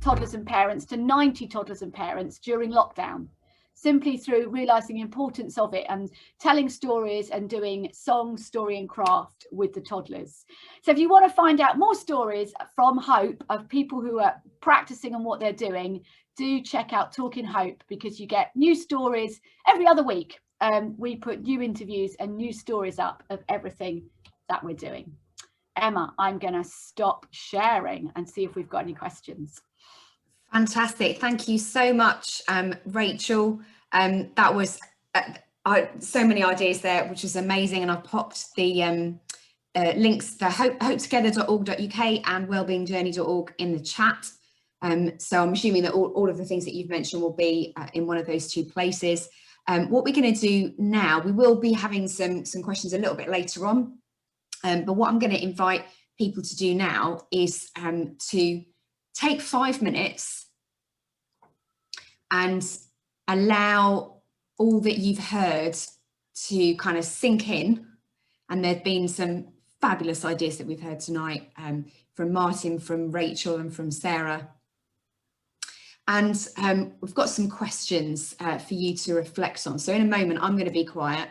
toddlers and parents to 90 toddlers and parents during lockdown, simply through realizing the importance of it and telling stories and doing song, story and craft with the toddlers. So if you want to find out more stories from Hope of people who are practicing and what they're doing, do check out Talking Hope, because you get new stories every other week. We put new interviews and new stories up of everything that we're doing. Emma, I'm going to stop sharing and see if we've got any questions. Fantastic. Thank you so much, Rachel. That was so many ideas there, which is amazing. And I've popped the links to hopetogether.org.uk and wellbeingjourney.org in the chat. So I'm assuming that all of the things that you've mentioned will be in one of those two places. What we're going to do now, we will be having some questions a little bit later on. But what I'm going to invite people to do now is to take 5 minutes and allow all that you've heard to kind of sink in. And there've been some fabulous ideas that we've heard tonight from Martin, from Rachel and from Sarah. And we've got some questions for you to reflect on. So in a moment, I'm going to be quiet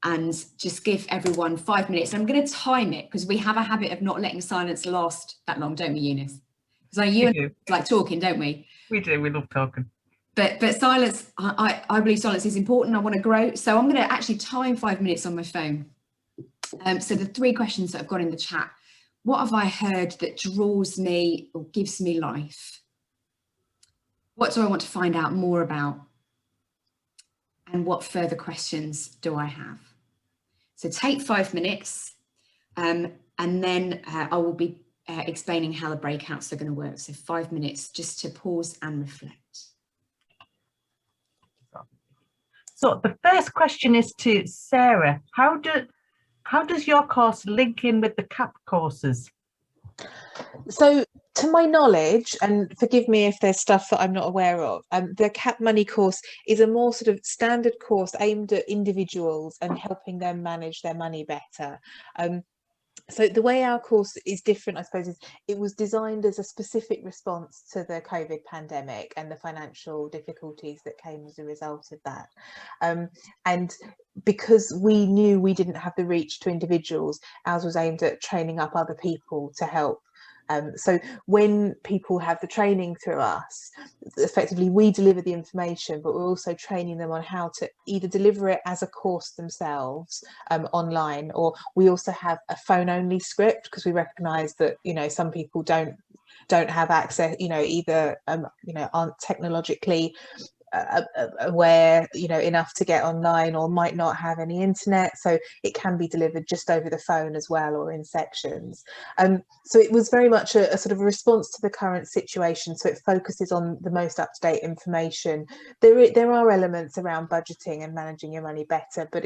and just give everyone 5 minutes. I'm going to time it, because we have a habit of not letting silence last that long, don't we, Eunice? Because you and I like talking, don't we? We do. We love talking. But silence, I believe silence is important. I want to grow. So I'm going to actually time 5 minutes on my phone. So the 3 questions that I've got in the chat: what have I heard that draws me or gives me life? What do I want to find out more about? And what further questions do I have? So take 5 minutes, and then I will be explaining how the breakouts are going to work. So 5 minutes just to pause and reflect. So the first question is to Sarah. How does your course link in with the CAP courses? So to my knowledge, and forgive me if there's stuff that I'm not aware of, the CAP Money course is a more sort of standard course aimed at individuals and helping them manage their money better. So the way our course is different, I suppose, is it was designed as a specific response to the COVID pandemic and the financial difficulties that came as a result of that. And because we knew we didn't have the reach to individuals, ours was aimed at training up other people to help. So when people have the training through us, effectively we deliver the information, but we're also training them on how to either deliver it as a course themselves online, or we also have a phone only script, because we recognize that, you know, some people don't have access, you know, either you know, aren't technologically aware, you know, enough to get online, or might not have any internet, so it can be delivered just over the phone as well, or in sections. So it was very much a sort of a response to the current situation, so it focuses on the most up-to-date information. There are elements around budgeting and managing your money better, but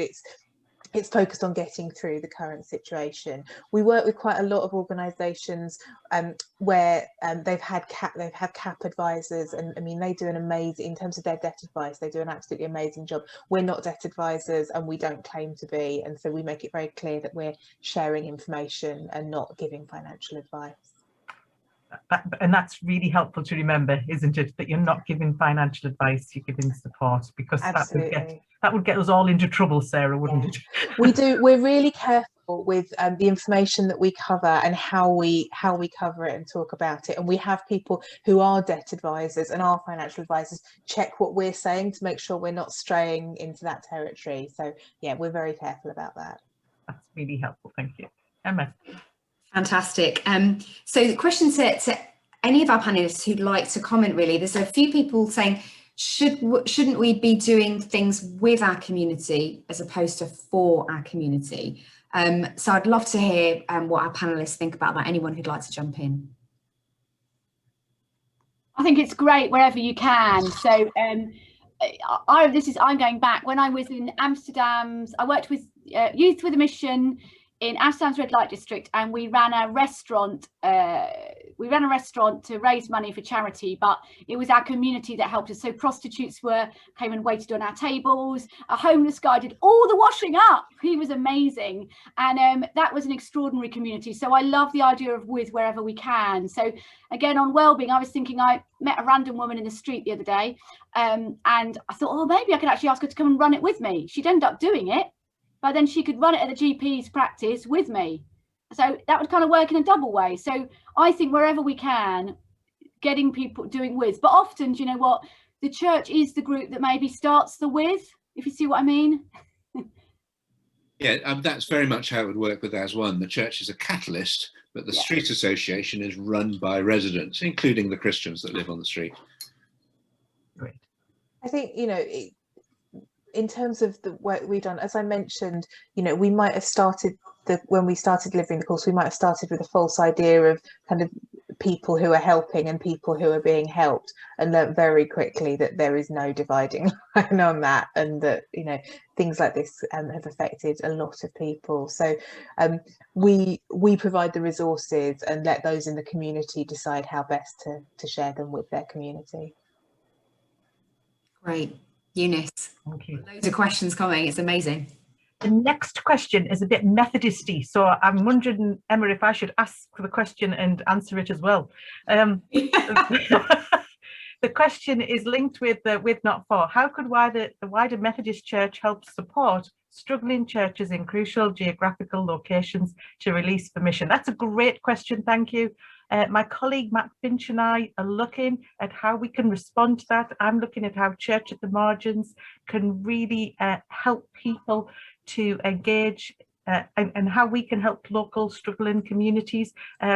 it's focused on getting through the current situation. We work with quite a lot of organisations where they've had CAP advisors, and I mean they do an amazing, in terms of their debt advice, they do an absolutely amazing job. We're not debt advisors and we don't claim to be, and so we make it very clear that we're sharing information and not giving financial advice. And that's really helpful to remember, isn't it? That you're not giving financial advice, you're giving support, because that would get us all into trouble, Sarah, wouldn't it? We're really careful with the information that we cover and how we cover it and talk about it. And we have people who are debt advisors and are financial advisors check what we're saying to make sure we're not straying into that territory. So yeah, we're very careful about that. That's really helpful. Thank you. Emma. Fantastic. So the question to any of our panelists who'd like to comment, really, there's a few people saying, shouldn't we be doing things with our community as opposed to for our community? So I'd love to hear what our panelists think about that. Anyone who'd like to jump in? I think it's great wherever you can. So I'm going back when I was in Amsterdam's. I worked with Youth with a Mission in Amsterdam's red light district, and we ran a restaurant. To raise money for charity, but it was our community that helped us. So prostitutes came and waited on our tables. A homeless guy did all the washing up. He was amazing, and that was an extraordinary community. So I love the idea of with wherever we can. So again, on wellbeing, I was thinking, I met a random woman in the street the other day, and I thought, oh, maybe I could actually ask her to come and run it with me. She'd end up doing it, but then she could run it at the GP's practice with me. So that would kind of work in a double way. So I think wherever we can, getting people doing with, but often, do you know what, the church is the group that maybe starts the with, if you see what I mean. Yeah, that's very much how it would work with As One. The church is a catalyst, but the street association is run by residents, including the Christians that live on the street. Great. I think, in terms of the work we've done, as I mentioned, we might have started when we started delivering the course, we might have started with a false idea of kind of people who are helping and people who are being helped, and learnt very quickly that there is no dividing line on that, and that things like this have affected a lot of people. So we provide the resources and let those in the community decide how best to share them with their community. Great. Eunice, thank you. Loads of questions coming. It's amazing. The next question is a bit Methodisty, so I'm wondering, Emma, if I should ask the question and answer it as well. The question is linked with not for. How could the wider Methodist Church help support struggling churches in crucial geographical locations to release for mission? That's a great question, thank you. My colleague Matt Finch and I are looking at how we can respond to that. I'm looking at how Church at the Margins can really help people to engage and how we can help local struggling communities.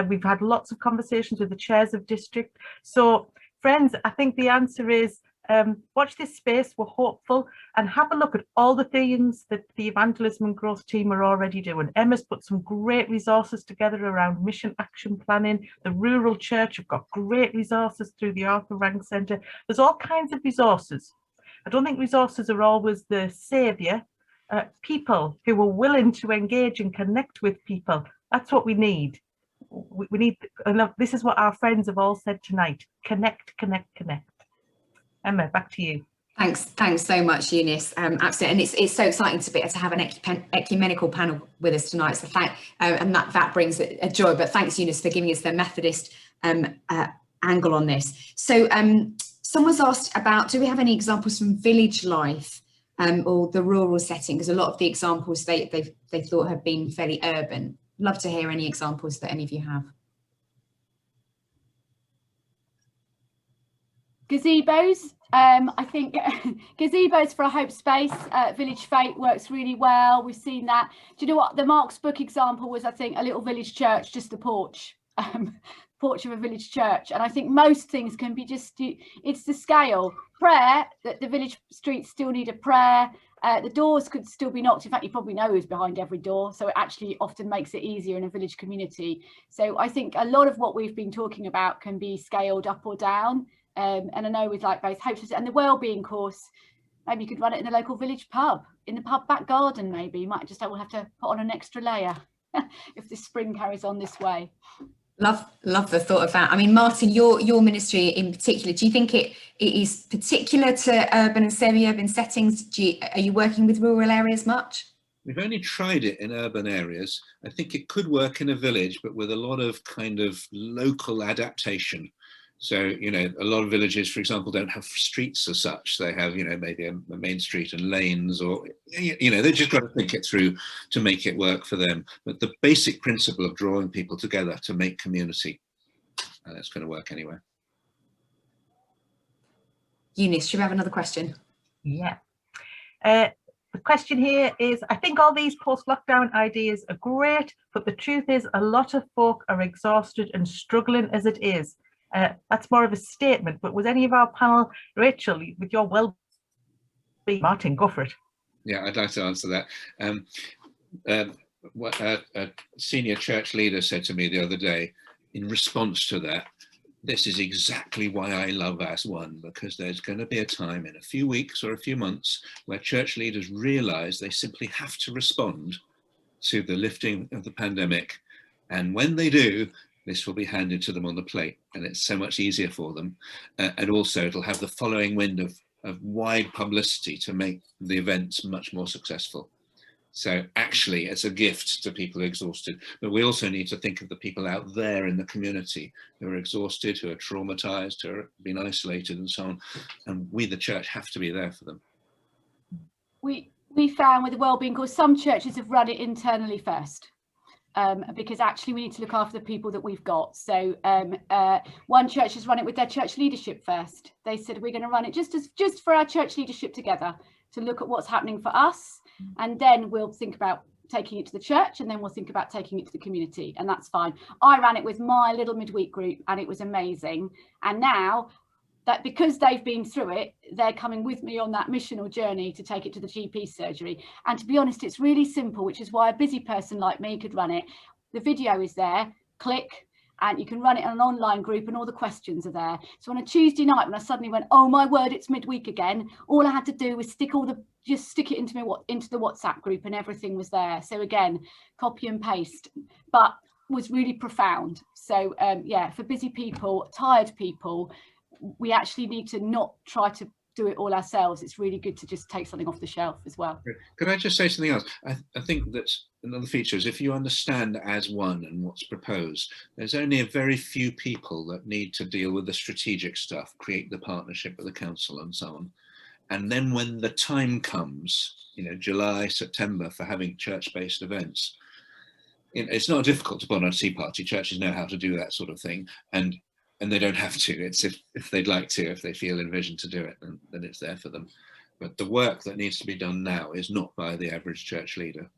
We've had lots of conversations with the chairs of district. So friends, I think the answer is watch this space, we're hopeful, and have a look at all the things that the Evangelism and Growth Team are already doing. Emma's put some great resources together around mission action planning. The Rural Church have got great resources through the Arthur Rank Centre. There's all kinds of resources. I don't think resources are always the saviour. People who are willing to engage and connect with people, that's what we need. We need, and this is what our friends have all said tonight: connect, connect, connect. Emma, back to you. Thanks so much, Eunice. Absolutely, and it's so exciting to be able to have an ecumenical panel with us tonight. So and that brings a joy. But thanks, Eunice, for giving us the Methodist angle on this. So someone's asked about, do we have any examples from village life or the rural setting? Because a lot of the examples they thought have been fairly urban. Love to hear any examples that any of you have. Gazebos. I think gazebos for a hope space. Village Fate works really well. We've seen that. Do you know what? The Mark's book example was, I think, a little village church, just a porch. Porch of a village church. And I think most things can be just, it's the scale. Prayer, that the village streets still need a prayer. The doors could still be knocked. In fact, you probably know who's behind every door. So it actually often makes it easier in a village community. So I think a lot of what we've been talking about can be scaled up or down. And I know with like both hopes and the wellbeing course, maybe you could run it in the local village pub, in the pub back garden. Maybe you might just have to put on an extra layer if this spring carries on this way. Love the thought of that. I mean, Martin, your ministry in particular, do you think it is particular to urban and semi-urban settings? Are you working with rural areas much? We've only tried it in urban areas. I think it could work in a village, but with a lot of kind of local adaptation. So, you know, a lot of villages, for example, don't have streets as such. They have, you know, maybe a main street and lanes, or, you know, they've just got to think it through to make it work for them. But the basic principle of drawing people together to make community, that's going to work anywhere. Eunice, should we have another question? Yeah. The question here is, I think all these post-lockdown ideas are great, but the truth is a lot of folk are exhausted and struggling as it is. That's more of a statement, but was any of our panel, Rachel, with your well-being, Martin, go for it. Yeah, I'd like to answer that. What a senior church leader said to me the other day in response to that, this is exactly why I love As One, because there's going to be a time in a few weeks or a few months where church leaders realize they simply have to respond to the lifting of the pandemic. And when they do, this will be handed to them on the plate, and it's so much easier for them. And also it'll have the following wind of wide publicity to make the events much more successful. So actually it's a gift to people who are exhausted, but we also need to think of the people out there in the community who are exhausted, who are traumatized, who have been isolated and so on. And we, the church, have to be there for them. We found with the wellbeing course, some churches have run it internally first. Because actually we need to look after the people that we've got. So one church has run it with their church leadership first. They said we're going to run it just for our church leadership together to look at what's happening for us, and then we'll think about taking it to the church, and then we'll think about taking it to the community, and that's fine. I ran it with my little midweek group and it was amazing, and now that because they've been through it, they're coming with me on that missional journey to take it to the GP surgery. And to be honest, it's really simple, which is why a busy person like me could run it. The video is there, click, and you can run it on an online group and all the questions are there. So on a Tuesday night, when I suddenly went, oh my word, it's midweek again, all I had to do was stick it into the WhatsApp group and everything was there. So again, copy and paste, but was really profound. So yeah, for busy people, tired people, we actually need to not try to do it all ourselves. It's really good to just take something off the shelf as well. Could I just say something else? I think that another feature is if you understand As One and what's proposed, there's only a very few people that need to deal with the strategic stuff, create the partnership with the council and so on. And then when the time comes, you know, July, September, for having church-based events, it's not difficult to put on a tea party. Churches know how to do that sort of thing. And they don't have to. It's if they'd like to, if they feel envisioned to do it, then it's there for them. But the work that needs to be done now is not by the average church leader.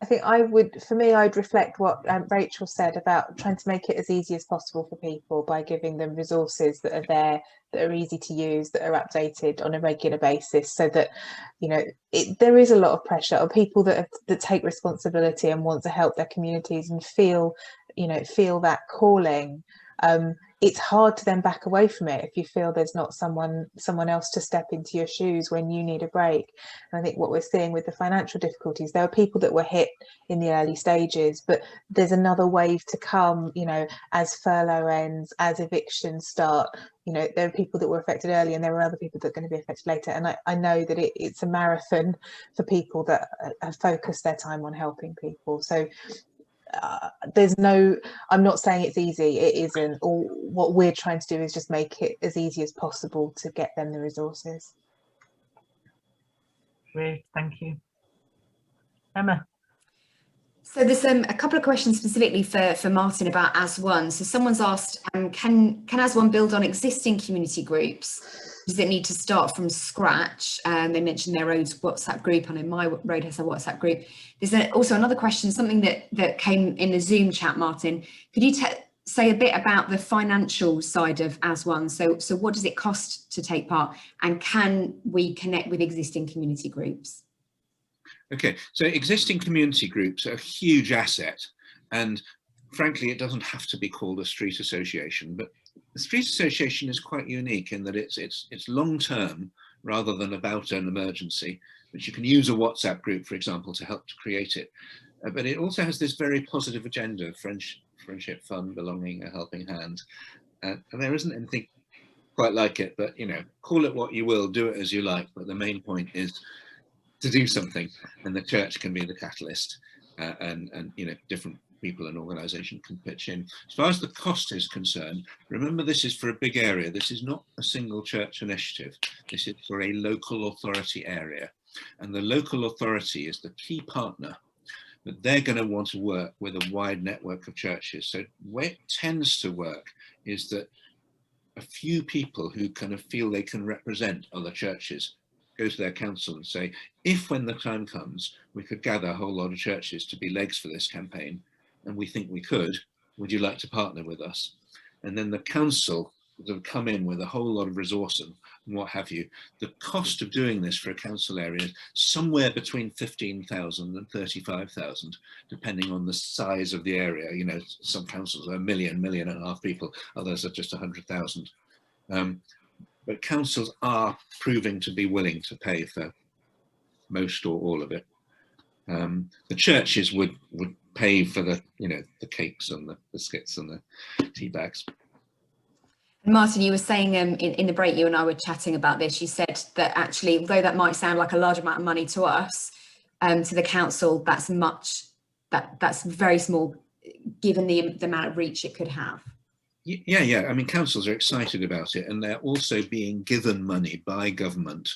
I think I'd reflect what Rachel said about trying to make it as easy as possible for people by giving them resources that are there, that are easy to use, that are updated on a regular basis, so that, you know, there is a lot of pressure on people that take responsibility and want to help their communities and feel that calling. It's hard to then back away from it if you feel there's not someone else to step into your shoes when you need a break. And I think what we're seeing with the financial difficulties, there are people that were hit in the early stages, but there's another wave to come, you know, as furlough ends, as evictions start. You know, there are people that were affected early and there are other people that are going to be affected later. And I know that it's a marathon for people that have focused their time on helping people. So I'm not saying it's easy, it isn't. All what we're trying to do is just make it as easy as possible to get them the resources. Great, thank you. Emma. So there's a couple of questions specifically for Martin about As One. So someone's asked, can As One build on existing community groups? Does it need to start from scratch? They mentioned their Road's WhatsApp group. I know my Road has a WhatsApp group. There's also another question, something that came in the Zoom chat, Martin. Could you say a bit about the financial side of As One? So what does it cost to take part? And can we connect with existing community groups? Okay, so existing community groups are a huge asset. And frankly, it doesn't have to be called a street association, but The Street Association is quite unique in that it's long term rather than about an emergency, which you can use a WhatsApp group, for example, to help to create it. But it also has this very positive agenda: friendship, fun, belonging, a helping hand. And there isn't anything quite like it, but call it what you will, do it as you like. But the main point is to do something, and the church can be the catalyst, and different people and organisation can pitch in. As far as the cost is concerned, remember this is for a big area. This is not a single church initiative. This is for a local authority area, and the local authority is the key partner. But they're going to want to work with a wide network of churches. So where it tends to work is that a few people who kind of feel they can represent other churches go to their council and say, if when the time comes, we could gather a whole lot of churches to be legs for this campaign, and we think we could, would you like to partner with us? And then the council would come in with a whole lot of resource and what have you. The cost of doing this for a council area is somewhere between 15,000 and 35,000, depending on the size of the area. Some councils are 1 million, 1.5 million people, others are just 100,000. But councils are proving to be willing to pay for most or all of it. The churches would pay for the cakes and the biscuits and the tea bags. Martin, you were saying in the break, you and I were chatting about this. You said that actually, although that might sound like a large amount of money to us, to the council, that's very small, given the amount of reach it could have. Yeah. I mean, councils are excited about it, and they're also being given money by government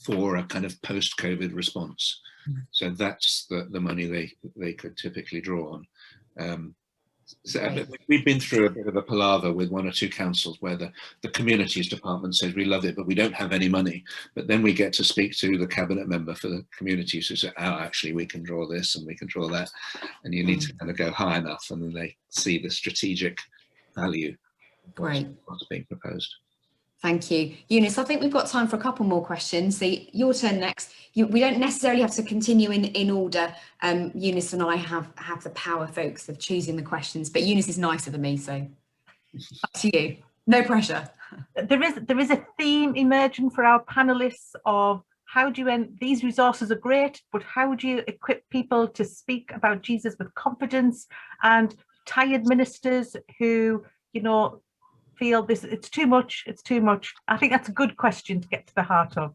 for a kind of post-COVID response. So that's the money they could typically draw on. So we've been through a bit of a palaver with 1 or 2 councils where the communities department says we love it, but we don't have any money. But then we get to speak to the cabinet member for the communities who say, oh, actually we can draw this and we can draw that, and you need to kind of go high enough, and then they see the strategic value of what's being proposed. Thank you. Eunice, I think we've got time for a couple more questions. So your turn next. We don't necessarily have to continue in order. Eunice and I have the power, folks, of choosing the questions, but Eunice is nicer than me, so up to you. No pressure. There is a theme emerging for our panelists of how do you these resources are great, but how do you equip people to speak about Jesus with confidence, and tired ministers who, feel it's too much. I think that's a good question to get to the heart of.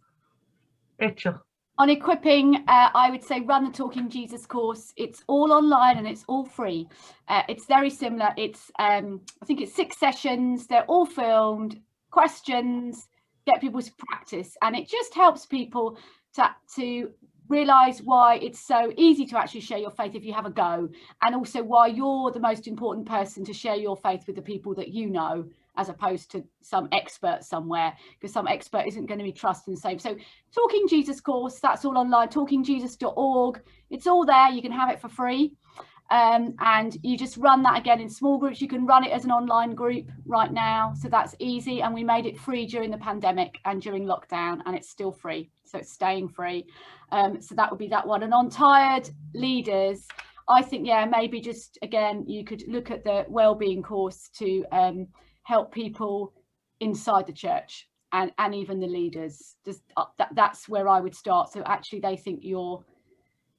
Rachel. On equipping, I would say run the Talking Jesus course. It's all online and it's all free. It's very similar. It's I think it's 6 sessions. They're all filmed, questions, get people to practice, and it just helps people to realize why it's so easy to actually share your faith if you have a go, and also why you're the most important person to share your faith with the people that you know, as opposed to some expert somewhere, because some expert isn't going to be trusted and safe. So Talking Jesus course, that's all online, talkingjesus.org. It's all there. You can have it for free. And you just run that again in small groups. You can run it as an online group right now. So that's easy. And we made it free during the pandemic and during lockdown, and it's still free. So it's staying free. So that would be that one. And on tired leaders, I think, maybe just, again, you could look at the wellbeing course to help people inside the church and even the leaders. Just that's where I would start. So actually they think you're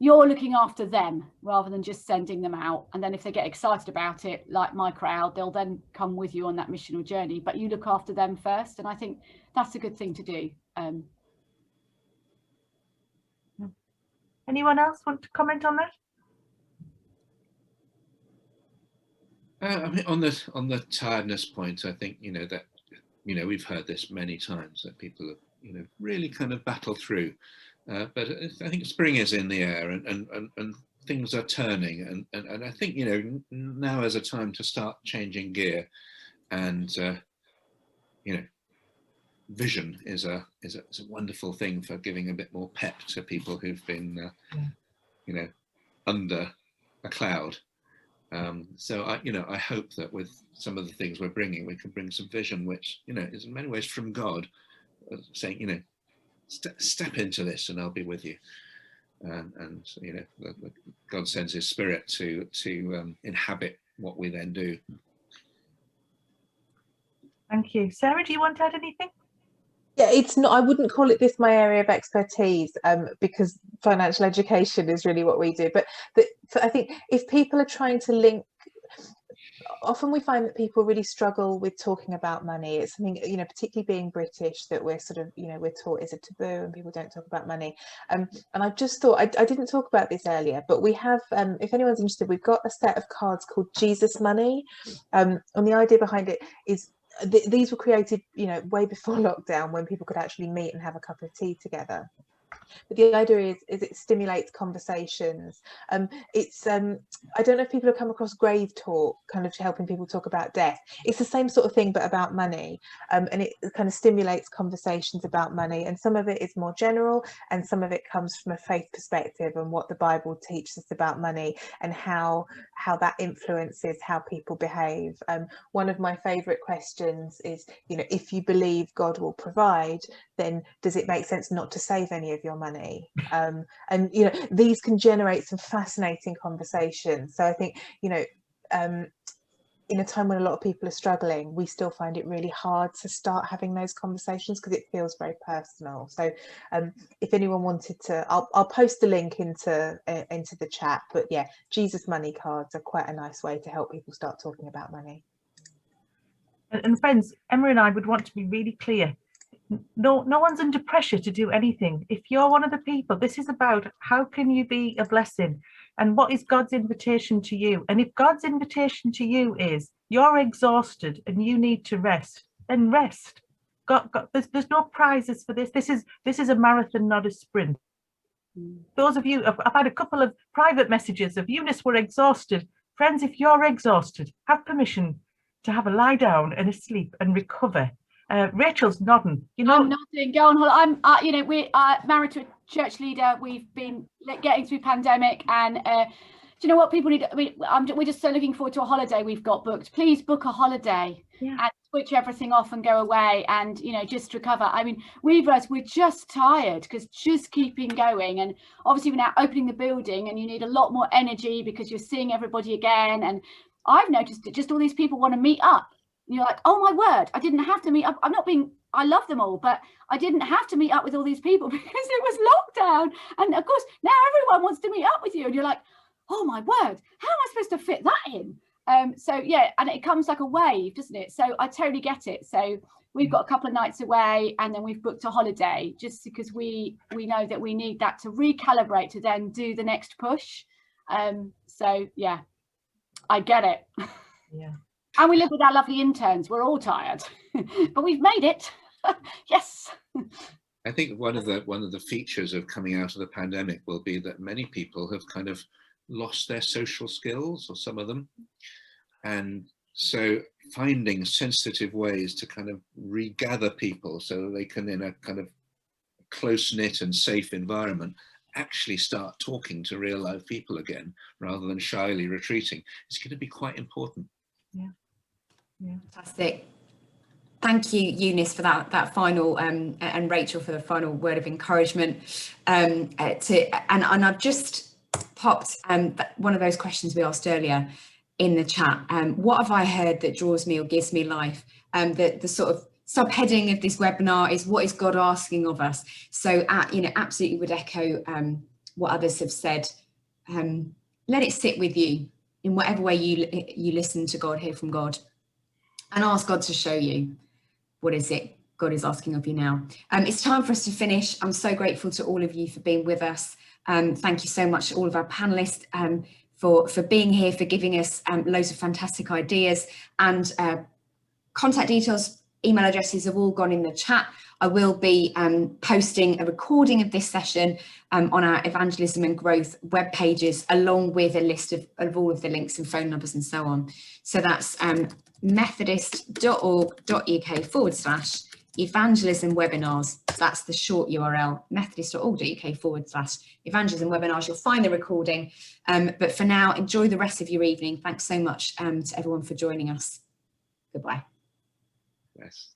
looking after them rather than just sending them out. And then if they get excited about it, like my crowd, they'll then come with you on that missional journey, but you look after them first. And I think that's a good thing to do. Anyone else want to comment on that? I mean, on the tiredness point, I think that we've heard this many times, that people have really kind of battled through, but I think spring is in the air, and things are turning, and I think now is a time to start changing gear, and vision is a wonderful thing for giving a bit more pep to people who've been under a cloud. So I hope that with some of the things we're bringing, we can bring some vision, which is in many ways from God, saying step into this and I'll be with you, and God sends His Spirit to inhabit what we then do. Thank you. Sarah, do you want to add anything? Yeah, it's not, I wouldn't call it this my area of expertise, because financial education is really what we do. But I think if people are trying to link, often we find that people really struggle with talking about money. It's something, you know, particularly being British, that we're sort of, you know, we're taught is a taboo and people don't talk about money. And I just thought, I didn't talk about this earlier, but we have, if anyone's interested, we've got a set of cards called Jesus Money. And the idea behind it is, these were created, you know, way before lockdown, when people could actually meet and have a cup of tea together. But the idea is it stimulates conversations. It's I don't know if people have come across Grave Talk, kind of helping people talk about death. It's the same sort of thing, but about money, and it kind of stimulates conversations about money. And some of it is more general, and some of it comes from a faith perspective and what the Bible teaches us about money and how that influences how people behave. One of my favourite questions is, you know, if you believe God will provide, then does it make sense not to save any of your money? And you know, these can generate some fascinating conversations. So I think, you know, in a time when a lot of people are struggling, we still find it really hard to start having those conversations because it feels very personal. So if anyone wanted to, I'll post the link into the chat. But yeah, Jesus Money cards are quite a nice way to help people start talking about money. And friends, Emma and I would want to be really clear. No one's under pressure to do anything. If you're one of the people, this is about how can you be a blessing and what is God's invitation to you. And if God's invitation to you is you're exhausted and you need to rest, then rest. God, there's no prizes for this. This is a marathon, not a sprint. Those of you, I've had a couple of private messages of Eunice, we're exhausted. Friends, if you're exhausted, have permission to have a lie down and a sleep and recover. Rachel's nodding. You know, I'm nodding. Go on. I'm, you know, we're married to a church leader. We've been getting through pandemic, and do you know what people need? We're just so looking forward to a holiday we've got booked. Please book a holiday and switch everything off and go away, and you know, just recover. I mean, we're just tired because just keeping going, and obviously we're now opening the building, and you need a lot more energy because you're seeing everybody again. And I've noticed that just all these people want to meet up. You're like, oh my word, I didn't have to meet up. I love them all, but I didn't have to meet up with all these people because it was lockdown. And of course, now everyone wants to meet up with you. And you're like, oh my word, how am I supposed to fit that in? So yeah, and it comes like a wave, doesn't it? So I totally get it. So we've got a couple of nights away, and then we've booked a holiday just because we know that we need that to recalibrate to then do the next push. So yeah, I get it. Yeah. And we live with our lovely interns. We're all tired, but we've made it. Yes. I think one of the features of coming out of the pandemic will be that many people have kind of lost their social skills, or some of them. And so finding sensitive ways to kind of regather people so that they can, in a kind of close-knit and safe environment, actually start talking to real life people again, rather than shyly retreating, is going to be quite important. Yeah. Yeah. Fantastic. Thank you, Eunice, for that final, and Rachel for the final word of encouragement. And I've just popped one of those questions we asked earlier in the chat. What have I heard that draws me or gives me life? The sort of subheading of this webinar is, what is God asking of us? So you know, absolutely would echo what others have said. Let it sit with you in whatever way you listen to God, hear from God, and ask God to show you what is it God is asking of you now. It's time for us to finish. I'm so grateful to all of you for being with us. Thank you so much to all of our panelists for being here, for giving us loads of fantastic ideas, and contact details, email addresses have all gone in the chat. I will be posting a recording of this session on our Evangelism and Growth web pages, along with a list of all of the links and phone numbers and so on. So that's methodist.org.uk/evangelism webinars. That's the short URL, methodist.org.uk/evangelism webinars. You'll find the recording. But for now, enjoy the rest of your evening. Thanks so much to everyone for joining us. Goodbye. Yes.